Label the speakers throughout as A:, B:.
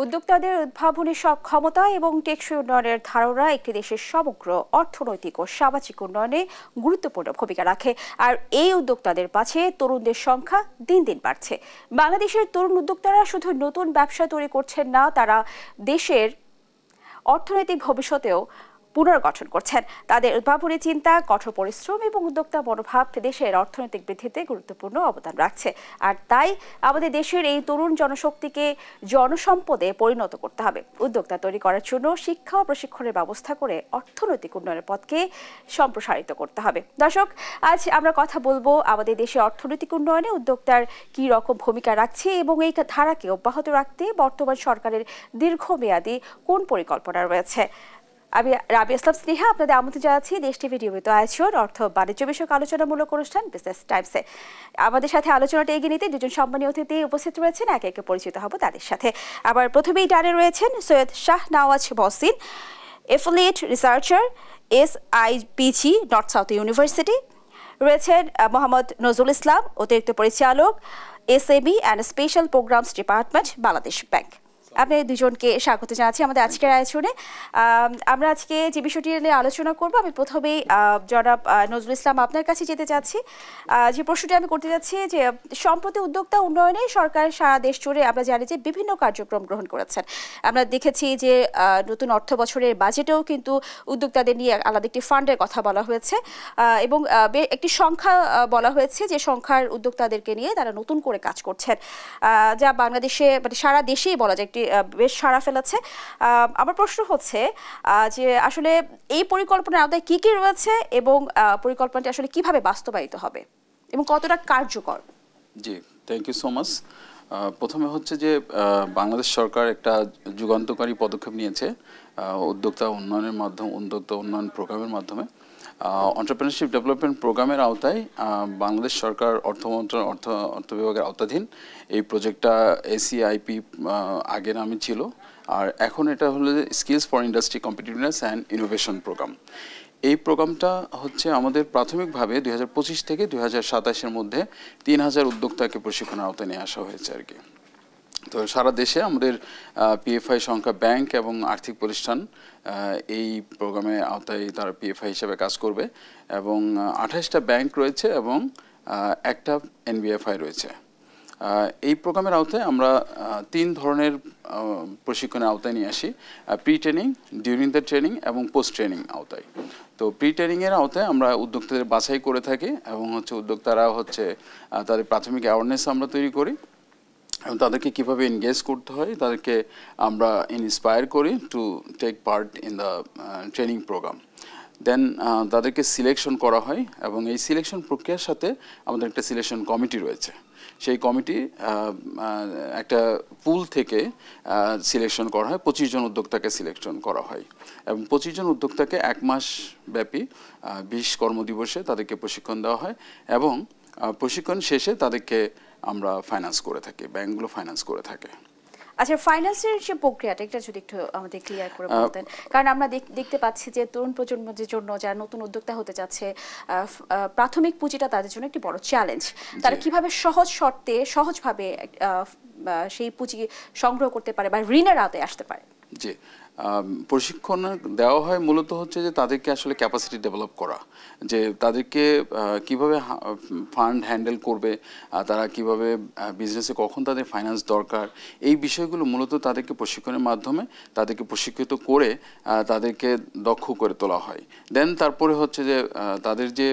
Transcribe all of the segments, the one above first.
A: উদ্যোক্তাদের উদ্ভাবনী সক্ষমতা এবং টেকসই উন্নয়নের ধারণা একটি দেশের সমগ্র অর্থনৈতিক ও সামাজিক উন্নয়নে গুরুত্বপূর্ণ ভূমিকা রাখে। আর এই উদ্যোক্তাদের পাশে তরুণদের সংখ্যা দিন দিন বাড়ছে। বাংলাদেশের তরুণ উদ্যোক্তারা শুধু নতুন ব্যবসা তৈরি করছেন না, তারা দেশের অর্থনৈতিক ভবিষ্যতেও পুনর্গঠন করছেন। তাদের উদ্ভাবনী চিন্তা, কঠোর পরিশ্রম এবং উদ্যোক্তা মনোভাব দেশের অর্থনৈতিক বৃদ্ধিতে গুরুত্বপূর্ণ অবদান রাখছে। আর তাই আমাদের দেশের এই তরুণ জনশক্তিকে জনসম্পদে পরিণত করতে হবে। উদ্যোক্তা তৈরি করার জন্য শিক্ষা ও প্রশিক্ষণের ব্যবস্থা করে অর্থনৈতিক উন্নয়নের পথকে সম্প্রসারিত করতে হবে। দর্শক, আজ আমরা কথা বলবো আমাদের দেশে অর্থনৈতিক উন্নয়নে উদ্যোক্তার কি রকম ভূমিকা রাখছে এবং এই ধারাকে অব্যাহত রাখতে বর্তমান সরকারের দীর্ঘমেয়াদী কোন পরিকল্পনা রয়েছে। আমি রাবিয়া ইসলাম স্নেহা আপনাদের আমন্ত্রণ জানাচ্ছি দেশ টিভি নিয়মিত আয়োজন অর্থ বাণিজ্য বিষয়ক আলোচনামূলক অনুষ্ঠান বিজনেস টাইমসে। আমাদের সাথে আলোচনাটা এগিয়ে নিতে দুজন সম্মানীয় অতিথি উপস্থিত রয়েছেন, একে একে পরিচিত হব তাদের সাথে। আবার প্রথমেই ডানে রয়েছেন Syed Shahnawaz Mohsin, affiliate researcher, SIPG north south university. রয়েছেন মোহাম্মদ নজরুল ইসলাম, অতিরিক্ত পরিচালক, SME and special programs department, Bangladesh bank. আপনাদের দুজনকে স্বাগত জানাচ্ছি আমাদের আজকের আয়োজনে। আমরা আজকে যে বিষয়টি নিয়ে আলোচনা করব, আমি প্রথমেই জনাব নজরুল ইসলাম আপনার কাছে যেতে চাচ্ছি। যে প্রশ্নটি আমি করতে যাচ্ছি যে সম্প্রতি উদ্যোক্তা উন্নয়নে সরকার সারা দেশ জুড়ে আমরা জানি যে বিভিন্ন কার্যক্রম গ্রহণ করেছেন। আমরা দেখেছি যে নতুন অর্থ বছরের বাজেটেও কিন্তু উদ্যোক্তাদের নিয়ে আলাদা একটি ফান্ডের কথা বলা হয়েছে এবং একটি সংখ্যা বলা হয়েছে যে সংখ্যার উদ্যোক্তাদেরকে নিয়ে তারা নতুন করে কাজ করছেন, যা বাংলাদেশে মানে সারা দেশেই বলা যায় একটি বেশ সাড়া ফেলেছে। আমার প্রশ্ন হচ্ছে যে আসলে এই পরিকল্পনার আওতায় কি কি রয়েছে এবং পরিকল্পনাটি আসলে কিভাবে বাস্তবায়িত হবে এবং কতটা কার্যকর?
B: জি, থ্যাংক ইউ সো মাচ। প্রথমে হচ্ছে যে বাংলাদেশ সরকার একটা যুগান্তকারী পদক্ষেপ নিয়েছে উদ্যোক্তা উন্নয়নের মাধ্যমে, উদ্যোক্তা উন্নয়ন প্রোগ্রামের মাধ্যমে। এন্টারপ্রেনারশিপ ডেভেলপমেন্ট প্রোগ্রামের আওতায় বাংলাদেশ সরকার অর্থ বিভাগের আওতাধীন এই প্রজেক্টটা ACIP আগে নামে ছিল, আর এখন এটা হলো skills for industry competitiveness and innovation program. এই প্রোগ্রামটা হচ্ছে আমাদের প্রাথমিকভাবে 2025 থেকে 2027-এর মধ্যে 3000 উদ্যোক্তাকে প্রশিক্ষণের আওতায় নিয়ে আসা হয়েছে আর কি। তো সারা দেশে আমাদের PFI সংখ্যা ব্যাংক এবং আর্থিক প্রতিষ্ঠান এই প্রোগ্রামের আওতায় তারা PFI হিসেবে কাজ করবে এবং 28টা ব্যাংক রয়েছে এবং একটা NBFI রয়েছে। এই প্রোগ্রামের আওতায় আমরা 3 ধরনের প্রশিক্ষণের আওতায় নিয়ে আসি: pre training, during the training এবং পোস্ট ট্রেনিং আওতায়। তো প্রি ট্রেনিংয়ের আওতায় আমরা উদ্যোক্তাদের বাছাই করে থাকি এবং উদ্যোক্তারা তাদের প্রাথমিক অ্যাওয়ারনেস আমরা তৈরি করি এবং তাদেরকে কীভাবে এনগেজ করতে হয় তাদেরকে আমরা ইন্সপায়ার করি to take part in the training programme. Then তাদেরকে সিলেকশন করা হয় এবং এই সিলেকশন প্রক্রিয়ার সাথে আমাদের একটা সিলেকশন কমিটি রয়েছে। সেই কমিটি একটা পুল থেকে সিলেকশন করা হয়, 25 জন উদ্যোক্তাকে সিলেকশন করা হয় এবং 25 জন উদ্যোক্তাকে 1 মাস ব্যাপী 20 কর্মদিবসে তাদেরকে প্রশিক্ষণ দেওয়া হয় এবং প্রশিক্ষণ শেষে তাদেরকে আমরা ফাইন্যান্স করে থাকি, ব্যাংকগুলো ফাইন্যান্স করে থাকে।
A: আচ্ছা, ফাইন্যান্সের যে প্রক্রিয়াটা এটা যদি একটু আমাদের ক্লিয়ার করে বলতেন, কারণ আমরা দেখতে পাচ্ছি যে তরুণ প্রজন্মের জন্য যারা নতুন উদ্যোক্তা হতে যাচ্ছে প্রাথমিক পুঁজিটা তাদের জন্য একটি বড় চ্যালেঞ্জ। তারা কিভাবে সহজ শর্তে সহজভাবে সেই পুঁজি সংগ্রহ করতে পারে বা ঋণের আওতায় আসতে পারে?
B: জি, প্রশিক্ষণ দেওয়া হয় মূলত হচ্ছে যে তাদেরকে আসলে ক্যাপাসিটি ডেভেলপ করা, যে তাদেরকে কিভাবে ফান্ড হ্যান্ডেল করবে, তারা কিভাবে বিজনেসে কখন তাদের ফাইন্যান্স দরকার, এই বিষয়গুলো মূলত তাদেরকে প্রশিক্ষণের মাধ্যমে তাদেরকে প্রশিক্ষিত করে তাদেরকে দক্ষ করে তোলা হয়। দেন তারপরে হচ্ছে যে তাদের যে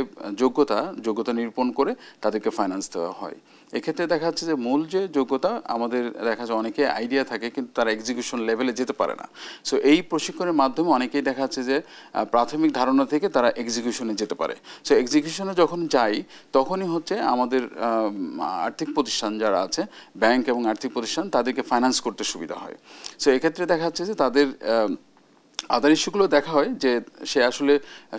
B: যোগ্যতা নিরূপণ করে তাদেরকে ফাইন্যান্স দেওয়া হয়। এক্ষেত্রে দেখা যাচ্ছে যে মূল যে যোগ্যতা আমাদের দেখা যাচ্ছে অনেকে আইডিয়া থাকে কিন্তু তারা এক্সিকিউশন লেভেলে যেতে পারে না। সো এই প্রশিক্ষণের মাধ্যমে অনেকেই দেখা যাচ্ছে যে প্রাথমিক ধারণা থেকে তারা এক্সিকিউশনে যেতে পারে। সো এক্সিকিউশনে যখন যাই তখনই হচ্ছে আমাদের আর্থিক প্রতিষ্ঠান যারা আছে, ব্যাংক এবং আর্থিক প্রতিষ্ঠান, তাদেরকে ফাইন্যান্স করতে সুবিধা হয়। সো এক্ষেত্রে দেখা যাচ্ছে যে তাদের আদার ইস্যুগুলো দেখা হয় যে সে আসলে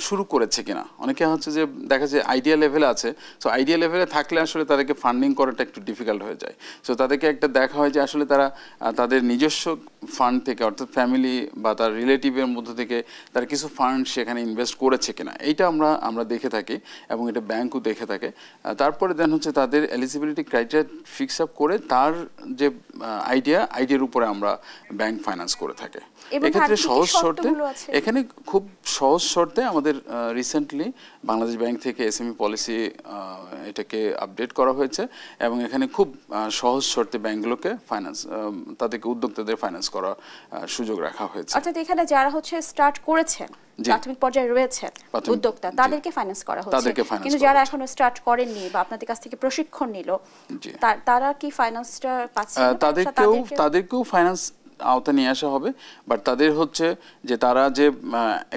B: শুরু করেছে কিনা। অনেকে হচ্ছে যে দেখা যায় আইডিয়া লেভেলে আছে, সো আইডিয়া লেভেলে থাকলে আসলে তাদেরকে ফান্ডিং করাটা একটু ডিফিকাল্ট হয়ে যায়। সো তাদেরকে একটা দেখা হয় যে আসলে তারা তাদের নিজস্ব ফান্ড থেকে, অর্থাৎ ফ্যামিলি বা তার রিলেটিভের মধ্য থেকে তারা কিছু ফান্ড সেখানে ইনভেস্ট করেছে কিনা, এইটা আমরা দেখে থাকি এবং এটা ব্যাংকও দেখে থাকে। তারপরে দেন হচ্ছে তাদের এলিজিবিলিটি ক্রাইটেরিয়া ফিক্স আপ করে তার যে আইডিয়ার উপরে আমরা ব্যাংক ফাইন্যান্স করে থাকে। এক্ষেত্রে সহজ শর্তে, এখানে খুব সহজ শর্তে আমাদের রিসেন্টলি বাংলাদেশ ব্যাংক থেকে এসএমই পলিসি এটাকে আপডেট করা হয়েছে এবং এখানে খুব সহজ শর্তে ব্যাংকগুলোকে ফাইন্যান্স, তাদেরকে উদ্যোক্তাদের ফাইন্যান্স করার সুযোগ রাখা হয়েছে।
A: অর্থাৎ এখানে যারা হচ্ছে স্টার্ট করেছেন, প্রাথমিক পর্যায়ে রয়েছে উদ্যোক্তা, তাদেরকে ফাইন্যান্স করা হচ্ছে, কিন্তু যারা এখনো স্টার্ট করেননি বা আপনাদের কাছ থেকে প্রশিক্ষণ নিল, তারা কি ফাইন্যান্সটা পাচ্ছে?
B: তাদেরকেও ফাইন্যান্স আওতা নিয়ে আসা হবে, বাট তাদের হচ্ছে যে তারা যে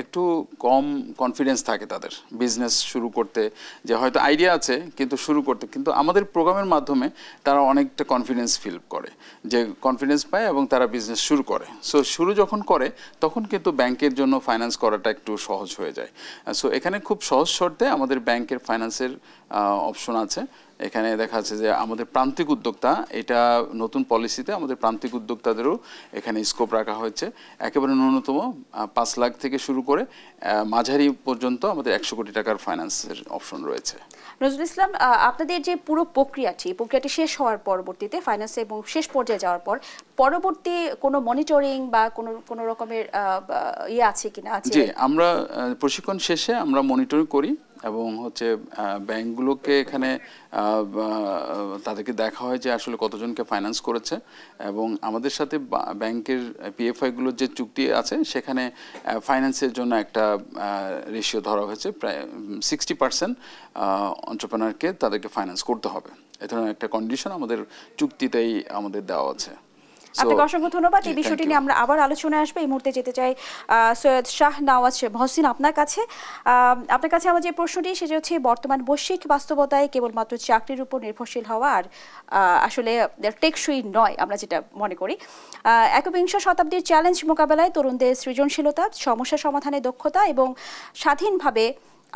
B: একটু কম কনফিডেন্স থাকে তাদের বিজনেস শুরু করতে, যে হয়তো আইডিয়া আছে কিন্তু শুরু করতে, কিন্তু আমাদের প্রোগ্রামের মাধ্যমে তারা অনেকটা কনফিডেন্স ফিল করে, যে কনফিডেন্স পায় এবং তারা বিজনেস শুরু করে। সো শুরু যখন করে তখন কিন্তু ব্যাংকের জন্য ফাইন্যান্স করাটা একটু সহজ হয়ে যায়। সো এখানে খুব সহজ শর্তে আমাদের ব্যাংকের ফাইন্যান্সের অপশন আছে। এখানে দেখা যাচ্ছে যে আমাদের প্রান্তিক উদ্যোক্তা, এটা নতুন পলিসিতে আমাদের প্রান্তিক উদ্যোক্তাদেরও এখানে স্কোপ রাখা হয়েছে। একেবারে ন্যূনতম 5 লাখ থেকে শুরু করে মাঝারি পর্যন্ত আমাদের 100 কোটি টাকার ফাইন্যান্সের অপশন রয়েছে।
A: নজরুল ইসলাম, আপনাদের যে পুরো প্রক্রিয়াটি শেষ হওয়ার পরবর্তীতে ফাইন্যান্স এবং শেষ পর্যায়ে যাওয়ার পর পরবর্তী কোনো মনিটরিং বা কোনো রকমের ইয়ে আছে কিনা?
B: জি, আমরা প্রশিক্ষণ শেষে আমরা মনিটরিং করি এবং হচ্ছে ব্যাংকগুলোকে এখানে তাদেরকে দেখা হয় যে আসলে কতজনকে ফাইন্যান্স করেছে, এবং আমাদের সাথে ব্যাংকের পিএফআইগুলোর যে চুক্তি আছে সেখানে ফাইন্যান্সের জন্য একটা রেশিও ধরা হয়েছে, প্রায় 60% এন্টারপ্রেনারকে তাদেরকে ফাইন্যান্স করতে হবে। এ ধরনের একটা কন্ডিশন আমাদের চুক্তিতেই আমাদের দেওয়া আছে।
A: আপনাকে অসংখ্য ধন্যবাদ। এই বিষয়টি নিয়ে আমরা আবার আলোচনায় আসবো। এই মুহূর্তে যেতে চাই সৈয়দ শাহনওয়াজ মহসিন আপনার কাছে। আমার যে প্রশ্নটি সেটা হচ্ছে, বর্তমান বৈশ্বিক বাস্তবতায় কেবলমাত্র চাকরির উপর নির্ভরশীল হওয়া আর আসলে টেকসই নয়, আমরা যেটা মনে করি। একবিংশ শতাব্দীর চ্যালেঞ্জ মোকাবেলায় তরুণদের সৃজনশীলতা, সমস্যা সমাধানের দক্ষতা এবং স্বাধীনভাবে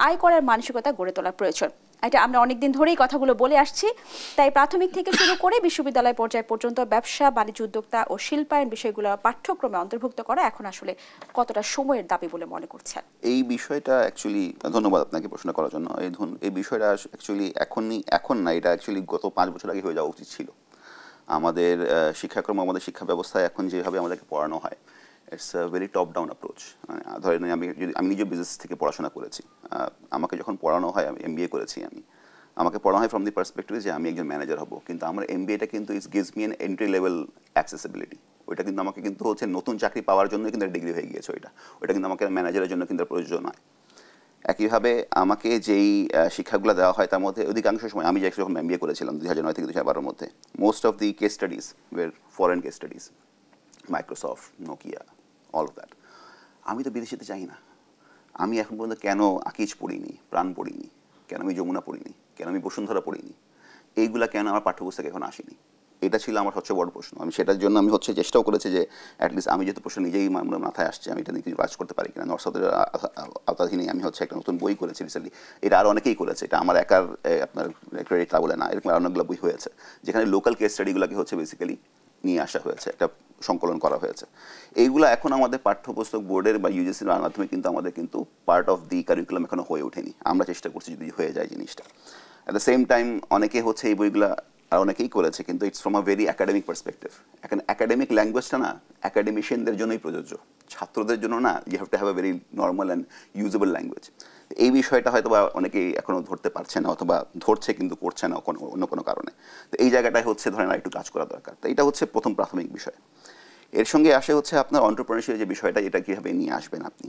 A: আয় করার মানসিকতা গড়ে তোলা প্রয়োজন। এটা আমরা অনেকদিন ধরেই কথাগুলো বলে আসছি। তাই প্রাথমিক থেকে শুরু করে বিশ্ববিদ্যালয় পর্যায় পর্যন্ত ব্যবসা, বাণিজ্য, উদ্যোক্তা ও শিল্পায়ন বিষয়গুলো পাঠ্যক্রমে অন্তর্ভুক্ত করা এখন আসলে কতটা সময়ের দাবি বলে মনে করছেন?
C: এই বিষয়টা অ্যাকচুয়ালি, ধন্যবাদ আপনাকে প্রশ্ন করার জন্য। এই বিষয়টা অ্যাকচুয়ালি এখন না, এটা অ্যাকচুয়ালি গত 5 বছর আগে হয়ে যাওয়া উচিত ছিল। আমাদের শিক্ষাক্রম, আমাদের শিক্ষা ব্যবস্থায় এখন যেভাবে আমাদেরকে পড়ানো হয়, it's a very top down approach. ধরেন আমি নিজে বিজনেস থেকে পড়াশোনা করেছি, আমাকে যখন পড়ানো হয়, আমি এমবিএ করেছি, আমাকে পড়ানো হয় ফ্রম দি পার্সপেক্টিভ যে আমি একজন ম্যানেজার হব, কিন্তু আমার এমবিএটা কিন্তু it's gives me an entry level accessibility. ওইটা কিন্তু আমাকে কিন্তু হচ্ছে নতুন চাকরি পাওয়ার জন্য কিন্তু ডিগ্রি হয়ে গিয়েছে ওইটা কিন্তু আমাকে ম্যানেজারের জন্য কিন্তু প্রয়োজন নয়। একইভাবে আমাকে যেই শিক্ষাগুলো দেওয়া হয় তার মধ্যে অধিকাংশ সময়, আমি যখন এমবিএ করেছিলাম 2009 থেকে 2012 মধ্যে, most of the case studies were foreign case studies, Microsoft, Nokia, all of that. আমি তো বিদেশিতে চাই না। আমি এখন পর্যন্ত কেন আকিজ পড়িনি, প্রাণ পড়িনি, কেন আমি যমুনা পড়িনি, কেন আমি বসুন্ধরা পড়িনি, এইগুলা কেন আমার পাঠ্যপুস্তকে এখন আসেনি, এটা ছিল আমার সবচেয়ে বড় প্রশ্ন। আমি সেটার জন্য আমি চেষ্টাও করেছি যে অ্যাটলিস্ট আমি যেহেতু প্রশ্ন নিজেই মাথায় আসছে, আমি এটা নিয়ে কিছু কাজ করতে পারি কিনা। নর্থ সাউথের আওতাধীনে আমি একটা নতুন বই করেছি রিসেন্টলি। এটা আরও অনেকেই করেছে, এটা আমার একার আপনার ক্রেডিট তা বলে না, এরকম অনেকগুলো বই হয়েছে যেখানে লোকাল কেস স্টাডিগুলোকে বেসিক্যালি নিয়ে আসা হয়েছে, একটা সংকলন করা হয়েছে। এইগুলো এখন আমাদের পাঠ্যপুস্তক বোর্ডের বা ইউজিসির মাধ্যমে কিন্তু আমাদের কিন্তু পার্ট অফ দি কারিকুলাম এখনো হয়ে ওঠেনি। আমরা চেষ্টা করছি যদি হয়ে যায় জিনিসটা। অ্যাট দ্য সেম টাইম অনেকে এই বইগুলো আর অনেকেই করেছে, কিন্তু it's from a very academic perspective. এখন একাডেমিক ল্যাঙ্গুয়েজটা না একাডেমিশিয়ানদের জন্যই প্রযোজ্য, ছাত্রদের জন্য না। You have to have a very normal and usable language. এই বিষয়টা হয়তো বা অনেকেই এখনও ধরতে পারছে না, অথবা ধরছে কিন্তু করছে না অন্য কোনো কারণে। তো এই জায়গাটায় ধরেন আর একটু কাজ করা দরকার। তো এটা প্রথম প্রাথমিক বিষয়। এর সঙ্গে আসে আপনার এন্টারপ্রেনারশিপের যে বিষয়টা, এটা কীভাবে নিয়ে আসবেন আপনি।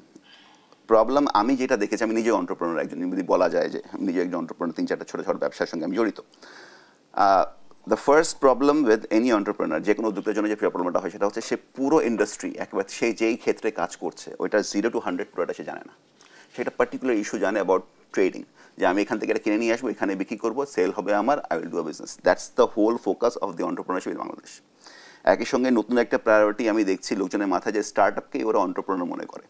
C: প্রবলেম আমি যেটা দেখেছি, আমি নিজে এন্টারপ্রেনার একজন, যদি বলা যায় যে আমি নিজে একজন এন্টারপ্রেনার, 3-4টা ছোটো ছোটো ব্যবসার সঙ্গে আমি জড়িত। The first problem with any entrepreneur, যে কোনো উদ্যোক্তার জন্য যে প্রবলেমটা হয় সেটা সে পুরো ইন্ডাস্ট্রি একেবারে সে যেই ক্ষেত্রে কাজ করছে ওইটা 0 to 100 পুরোটা সে জানে না। সেটা পার্টিকুলার ইস্যু জানে অ্যাবাউট ট্রেডিং, যে আমি এখান থেকে এটা কিনে নিয়ে আসবো, এখানে বিক্রি করবো, সেল হবে আমার, I will do a business. That's the whole focus of the entrepreneurship in Bangladesh. একই সঙ্গে নতুন একটা প্রায়োরিটি আমি দেখছি লোকজনের মাথায় যে স্টার্টআপকেই ওরা অন্টারপ্রেনার মনে করে,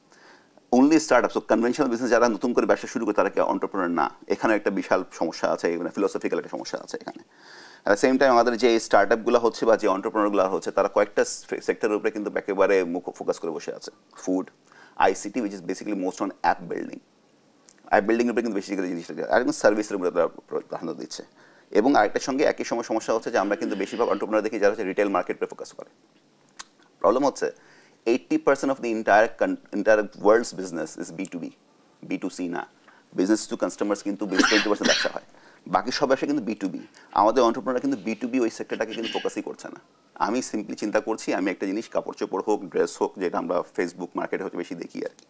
C: only startup. So conventional business যারা নতুন করে ব্যবসা শুরু করে তারা কি অন্টারপ্রেনার না, এখানে একটা বিশাল সমস্যা আছে, মানে ফিলোসফিক্যাল একটা সমস্যা আছে এখানে। অ্যাট দ্য সেম টাইম আমাদের যে স্টার্টআপগুলো হচ্ছে বা যে অন্টারপ্রেনারগুলো হচ্ছে তারা কয়েকটা সেক্টরের উপরে কিন্তু একেবারে ফোকাস করে বসে আছে। Food, ICT which is basically most on app building, app building এর উপরে কিন্তু বেসিক্যালি জিনিসটা আর কিন্তু সার্ভিসের উপরে তারা প্রাধান্য দিচ্ছে। এবং আরেকটার সঙ্গে একই সময় সমস্যা হচ্ছে যে আমরা কিন্তু বেশিরভাগ অন্টারপ্রেনার দেখি যারা হচ্ছে রিটেল মার্কেটে ফোকাস করে। প্রবলেম হচ্ছে 80% of the entire world's business is B2B, B2C না, বিজনেস টু কাস্টমার্স কিন্তু 20% ব্যবসা হয়, বাকি সব ব্যবসা কিন্তু B2B। আমাদের অন্টারপ্রেনাররা কিন্তু B2B ওই সেক্টরটাকে কিন্তু ফোকাসই করছে না। আমি সিম্পলি চিন্তা করছি আমি একটা জিনিস কাপড় চোপড় হোক, ড্রেস হোক, যেটা আমরা ফেসবুক মার্কেটে হচ্ছে বেশি দেখি আর কি,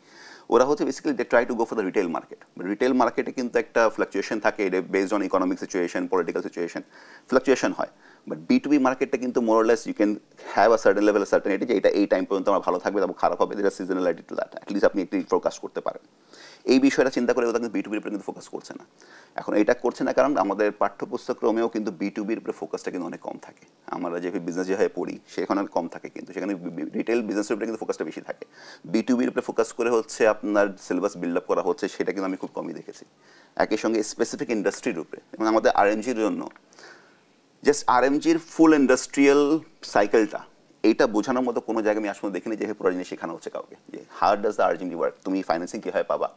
C: ওরা হচ্ছে basically they try to go for the retail market. Retail মার্কেটে কিন্তু একটা ফ্লাকচুয়েশন থাকে, এটা based on economic situation, political situation, fluctuation হয়। বাট B2B মার্কেটটা কিন্তু more or less you can have a certain level certainty যে এটা এই টাইম পর্যন্ত আমার ভালো থাকবে, তারপর খারাপ হবে, যেটা সিজনালিটি টু দ্যাট অ্যাটলিস্ট আপনি একটি ফোকাস করতে পারেন। এই বিষয়টা চিন্তা করে ওরা কিন্তু B2B-র উপরে কিন্তু ফোকাস করছে না। এখন এটা করছে না কারণ আমাদের পাঠ্যপুস্তক্রমেও কিন্তু B2B-র উপরে ফোকাসটা কিন্তু অনেক কম থাকে। আমরা যে বিজনেস যেভাবে পড়ি সেখানে কম থাকে, কিন্তু সেখানে রিটেল বিজনেসের উপরে কিন্তু ফোকাসটা বেশি থাকে। B2B-র উপরে ফোকাস করে হচ্ছে আপনার সিলেবাস বিল্ড আপ করা হচ্ছে, সেটা কিন্তু আমি খুব কমই দেখেছি। একই সঙ্গে স্পেসিফিক ইন্ডাস্ট্রির উপরে, এবং আমাদের RMG-র জন্য জাস্ট RMG-র ফুল ইন্ডাস্ট্রিয়াল সাইকেলটা এইটা বোঝানোর মতো কোনো জায়গায় আমি আসলে দেখিনি যে পুরো জিনিস শেখানো হচ্ছে কাউকে, যে how does the RMG work, তুমি ফাইন্যান্সিং কীভাবে পাবা,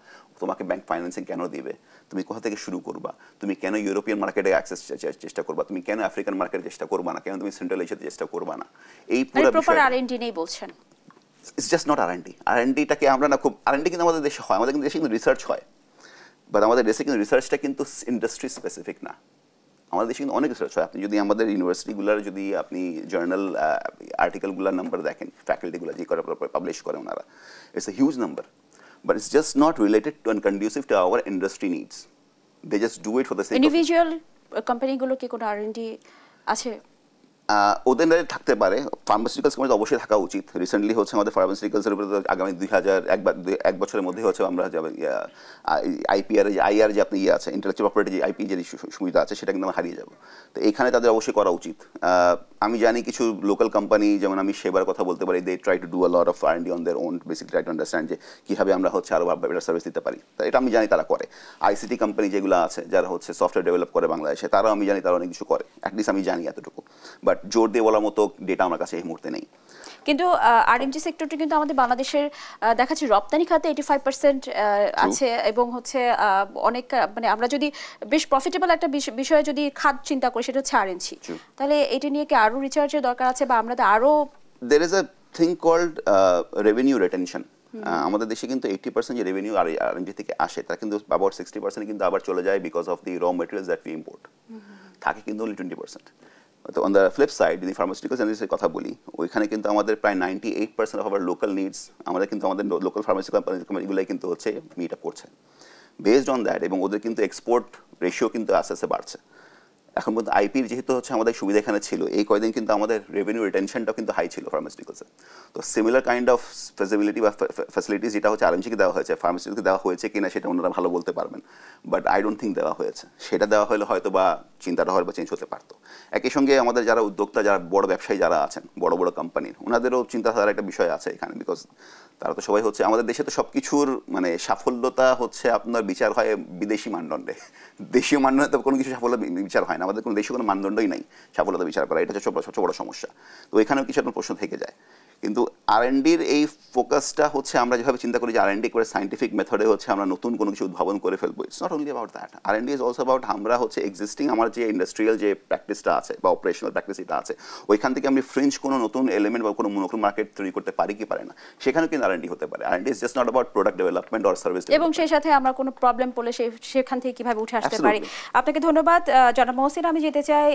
C: তোমাকে ব্যাংক ফাইন্যান্সিং কেন দিবে, তুমি কোথা থেকে শুরু করবা, তুমি কেন ইউরোপিয়ান মার্কেটে অ্যাক্সেস চেষ্টা করবা, তুমি কেন আফ্রিকান মার্কেটে চেষ্টা করবা না, কেন তুমি সেন্ট্রাল এশিয়াতে চেষ্টা করবা না, এই পুরো
A: প্রপার R&D নেই বলছেন।
C: It's just not R&D। R&Dটাকে আমরা না খুব R&D কিন্তু আমাদের দেশে হয়, আমাদের কিন্তু দেশে কিন্তু রিসার্চ হয়, বাট আমাদের দেশে কিন্তু রিসার্চটা কিন্তু ইন্ডাস্ট্রি স্পেসিফিক না। আমাদের দেশে কিন্তু অনেক রিসার্চ হয়। আপনি যদি আমাদের ইউনিভার্সিটিগুলোর যদি আপনি জার্নাল আর্টিকেলগুলোর নাম্বার দেখেন, ফ্যাকাল্টিগুলো যে করে পাবলিশ করে ওনারা, it's a huge number, but it's just not related to and conducive to our industry needs. They just do it for the sake of.
A: Individual কোম্পানিগুলো কি কোনো R&D আছে?
C: ওদের থাকতে পারে, ফার্মাসিউটিক্যালস কোম্পানি অবশ্যই থাকা উচিত। রিসেন্টলি হচ্ছে আমাদের ফার্মাসিউটিক্যালসের উপরে আগামী এক বছরের মধ্যে হচ্ছে আমরা IPR যে IR যে আপনি আছে ইন্টেলেকচুয়াল প্রপার্টি যে IP যে সুবিধা আছে সেটা কিন্তু আমরা হারিয়ে যাব। তো এখানে তাদের অবশ্যই করা উচিত। আমি জানি কিছু লোকাল কোম্পানি, যেমন আমি সেবার কথা বলতে পারি, they try to do a lot of R&D on their own, basically try to understand যে কীভাবে আমরা হচ্ছে আরও বেটার সার্ভিস দিতে পারি। তো এটা আমি জানি তারা করে। ICT কোম্পানি যেগুলো আছে যারা হচ্ছে সফটওয়্যার ডেভেলপ করে বাংলাদেশে, তারাও আমি জানি তারা অনেক কিছু করে, অ্যাটলিস্ট আমি জানি এতটুকু। বাট জোর দিয়ে বলার মতো ডেটা আমার কাছে এই মুহূর্তে নেই।
A: কিন্তু RMG সেক্টরটি কিন্তু আমাদের বাংলাদেশের দেখাচ্ছি রপ্তানি খাতে 85% আছে, এবং হচ্ছে অনেক মানে আমরা যদি বেশ প্রফিটেবল একটা বিষয়ে যদি খাত চিন্তা করি সেটা হচ্ছে RMG। তাহলে এটা নিয়ে কি আরো রিসার্চের দরকার আছে, বা আমরা আরো
C: there is a thing called revenue retention। আমাদের দেশে কিন্তু 80% যে রেভিনিউ RMG থেকে আসে তার কিন্তু about 60% কিন্তু আবার চলে যায় because of the raw materials that we import, থাকে কিন্তু only 20%। তো অন দ্য ফ্লিপ সাইড যদি ফার্মাসিউটিক্যালস ইন্ডাস্ট্রির কথা বলি, ওইখানে কিন্তু আমাদের প্রায় 98% অফ আওয়ার লোকাল নিডস আমাদের কিন্তু আমাদের লোকাল ফার্মাসিউটিক্যাল কোম্পানিগুলোই কিন্তু হচ্ছে মিট আপ করছে। বেসড অন দ্যাট, এবং ওদের কিন্তু এক্সপোর্ট রেশিও কিন্তু আস্তে আস্তে বাড়ছে। এখন পর্যন্ত IPর যেহেতু হচ্ছে আমাদের সুবিধা এখানে ছিল, এই কয়দিন কিন্তু আমাদের রেভিনিউ রিটেনশনটাও কিন্তু হাই ছিল ফার্মাসিউটিক্যালসে। তো সিমিলার কাইন্ড অফ ফেসিবিলিটি বা ফ্যাসিলিটিস যেটা হচ্ছে RMGকে দেওয়া হয়েছে, ফার্মাসিউটিক্যালকে দেওয়া হয়েছে কিনা সেটা ওনারা ভালো বলতে পারবেন, বাট আই ডোন্ট থিঙ্ক দেওয়া হয়েছে। সেটা দেওয়া হলে হয়তো বা চিন্তাটা হয়তো বা চেঞ্জ হতে পারতো। একই সঙ্গে আমাদের যারা উদ্যোক্তা, যারা বড় ব্যবসায়ী যারা আছেন, বড় বড় কোম্পানির, ওনাদেরও চিন্তাধারার একটা বিষয় আছে এখানে, বিকজ তারা তো সবাই হচ্ছে আমাদের দেশে তো সব কিছুর মানে সাফল্যতা হচ্ছে আপনার বিচার হয় বিদেশি মানদণ্ডে, দেশীয় মানদণ্ডে তো কোনো কিছু সাফল্য বিচার হয় না। আমাদের কোনো দেশীয় কোনো মানদণ্ডই নাই সাফল্যতা বিচার করা, এটা হচ্ছে সবচেয়ে বড় সমস্যা। তো এখানেও কিছু একটা প্রশ্ন থেকে যায়। কিন্তু R&Dর এই ফোকাসটা হচ্ছে আমরা যেভাবে চিন্তা করি যে R&D করে সাইন্টিফিক মেথডে হচ্ছে আমরা নতুন কোনো কিছু উদ্ভাবন করে ফেলবো, it's not only about that. R&D is also about আমরা হচ্ছে এক্সিস্টিং আমার যে ইন্ডাস্ট্রিয়াল যে প্র্যাকটিসটা আছে বা অপারেশনাল প্র্যাকটিস এটা আছে, ওইখান থেকে আমি ফ্রিঞ্জ কোনো নতুন এলিমেন্ট বা কোনো নতুন মার্কেট তৈরি করতে পারি কি পারে না, সেখানেও কিন্তু R&D হতে পারে। R&D is just not about product development or service,
A: এবং সেই সাথে আমরা কোনো প্রবলেম পড়লে সেখান থেকে কিভাবে উঠে আসতে পারি। আপনাকে ধন্যবাদ জনাব মহসিন। আমি যেতে চাই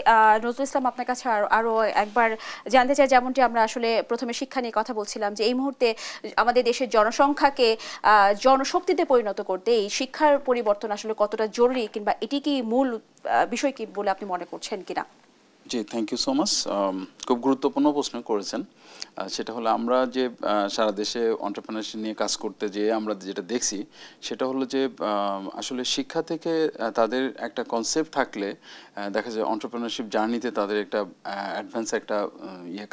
A: নজরুল ইসলাম, আপনার কাছে আরও একবার জানতে চাই, যেমনটি আমরা আসলে প্রথমে শিক্ষা নিয়ে কথা বলছিলাম, যে এই মুহূর্তে আমাদের দেশের জনসংখ্যাকে জনশক্তিতে পরিণত করতে এই শিক্ষার পরিবর্তন আসলে কতটা জরুরি, কিংবা এটি কি মূল বিষয় কি বলে আপনি মনে করছেন কিনা?
B: জি, থ্যাংক ইউ সো মাচ। খুব গুরুত্বপূর্ণ প্রশ্ন করেছেন। সেটা হলো আমরা যে সারা দেশে এন্টারপ্রেনারশিপ নিয়ে কাজ করতে যেয়ে আমরা যেটা দেখছি সেটা হলো যে আসলে শিক্ষা থেকে তাদের একটা কনসেপ্ট থাকলে দেখা যায় এন্টারপ্রেনারশিপ জার্নিতে তাদের একটা অ্যাডভান্স একটা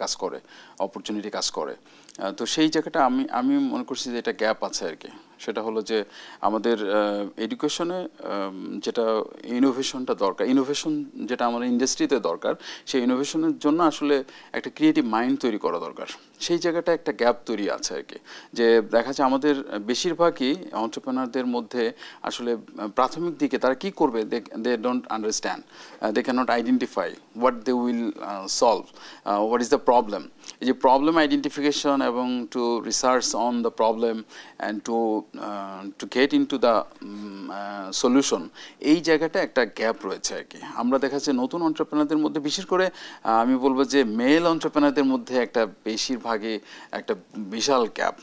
B: কাজ করে, অপরচুনিটি কাজ করে। তো সেই জায়গাটা আমি মনে করছি যে এটা গ্যাপ আছে আর কি। সেটা হলো যে আমাদের এডুকেশনে যেটা ইনোভেশনটা দরকার, ইনোভেশন যেটা আমাদের ইন্ডাস্ট্রিতে দরকার, সেই ইনোভেশনের জন্য আসলে একটা ক্রিয়েটিভ মাইন্ড তৈরি করা দরকার। সেই জায়গাটা একটা গ্যাপ তৈরি আছে আর কি, যে দেখা যায় আমাদের বেশিরভাগই এন্টারপ্রেনারদের মধ্যে আসলে প্রাথমিক দিকে তারা কি করবে they don't understand, they can not identify what they will solve, what is the problem. এই যে প্রবলেম আইডেন্টিফিকেশন এবং to research on the problem and to get in to the solution, এই জায়গাটা একটা গ্যাপ রয়েছে আর কি। আমরা দেখা যাচ্ছে নতুন এন্টারপ্রেনারদের মধ্যে বিশেষ করে আমি বলবো যে মেল এন্টারপ্রেনারদের মধ্যে একটা বেশিরভাগই একটা বিশাল গ্যাপ।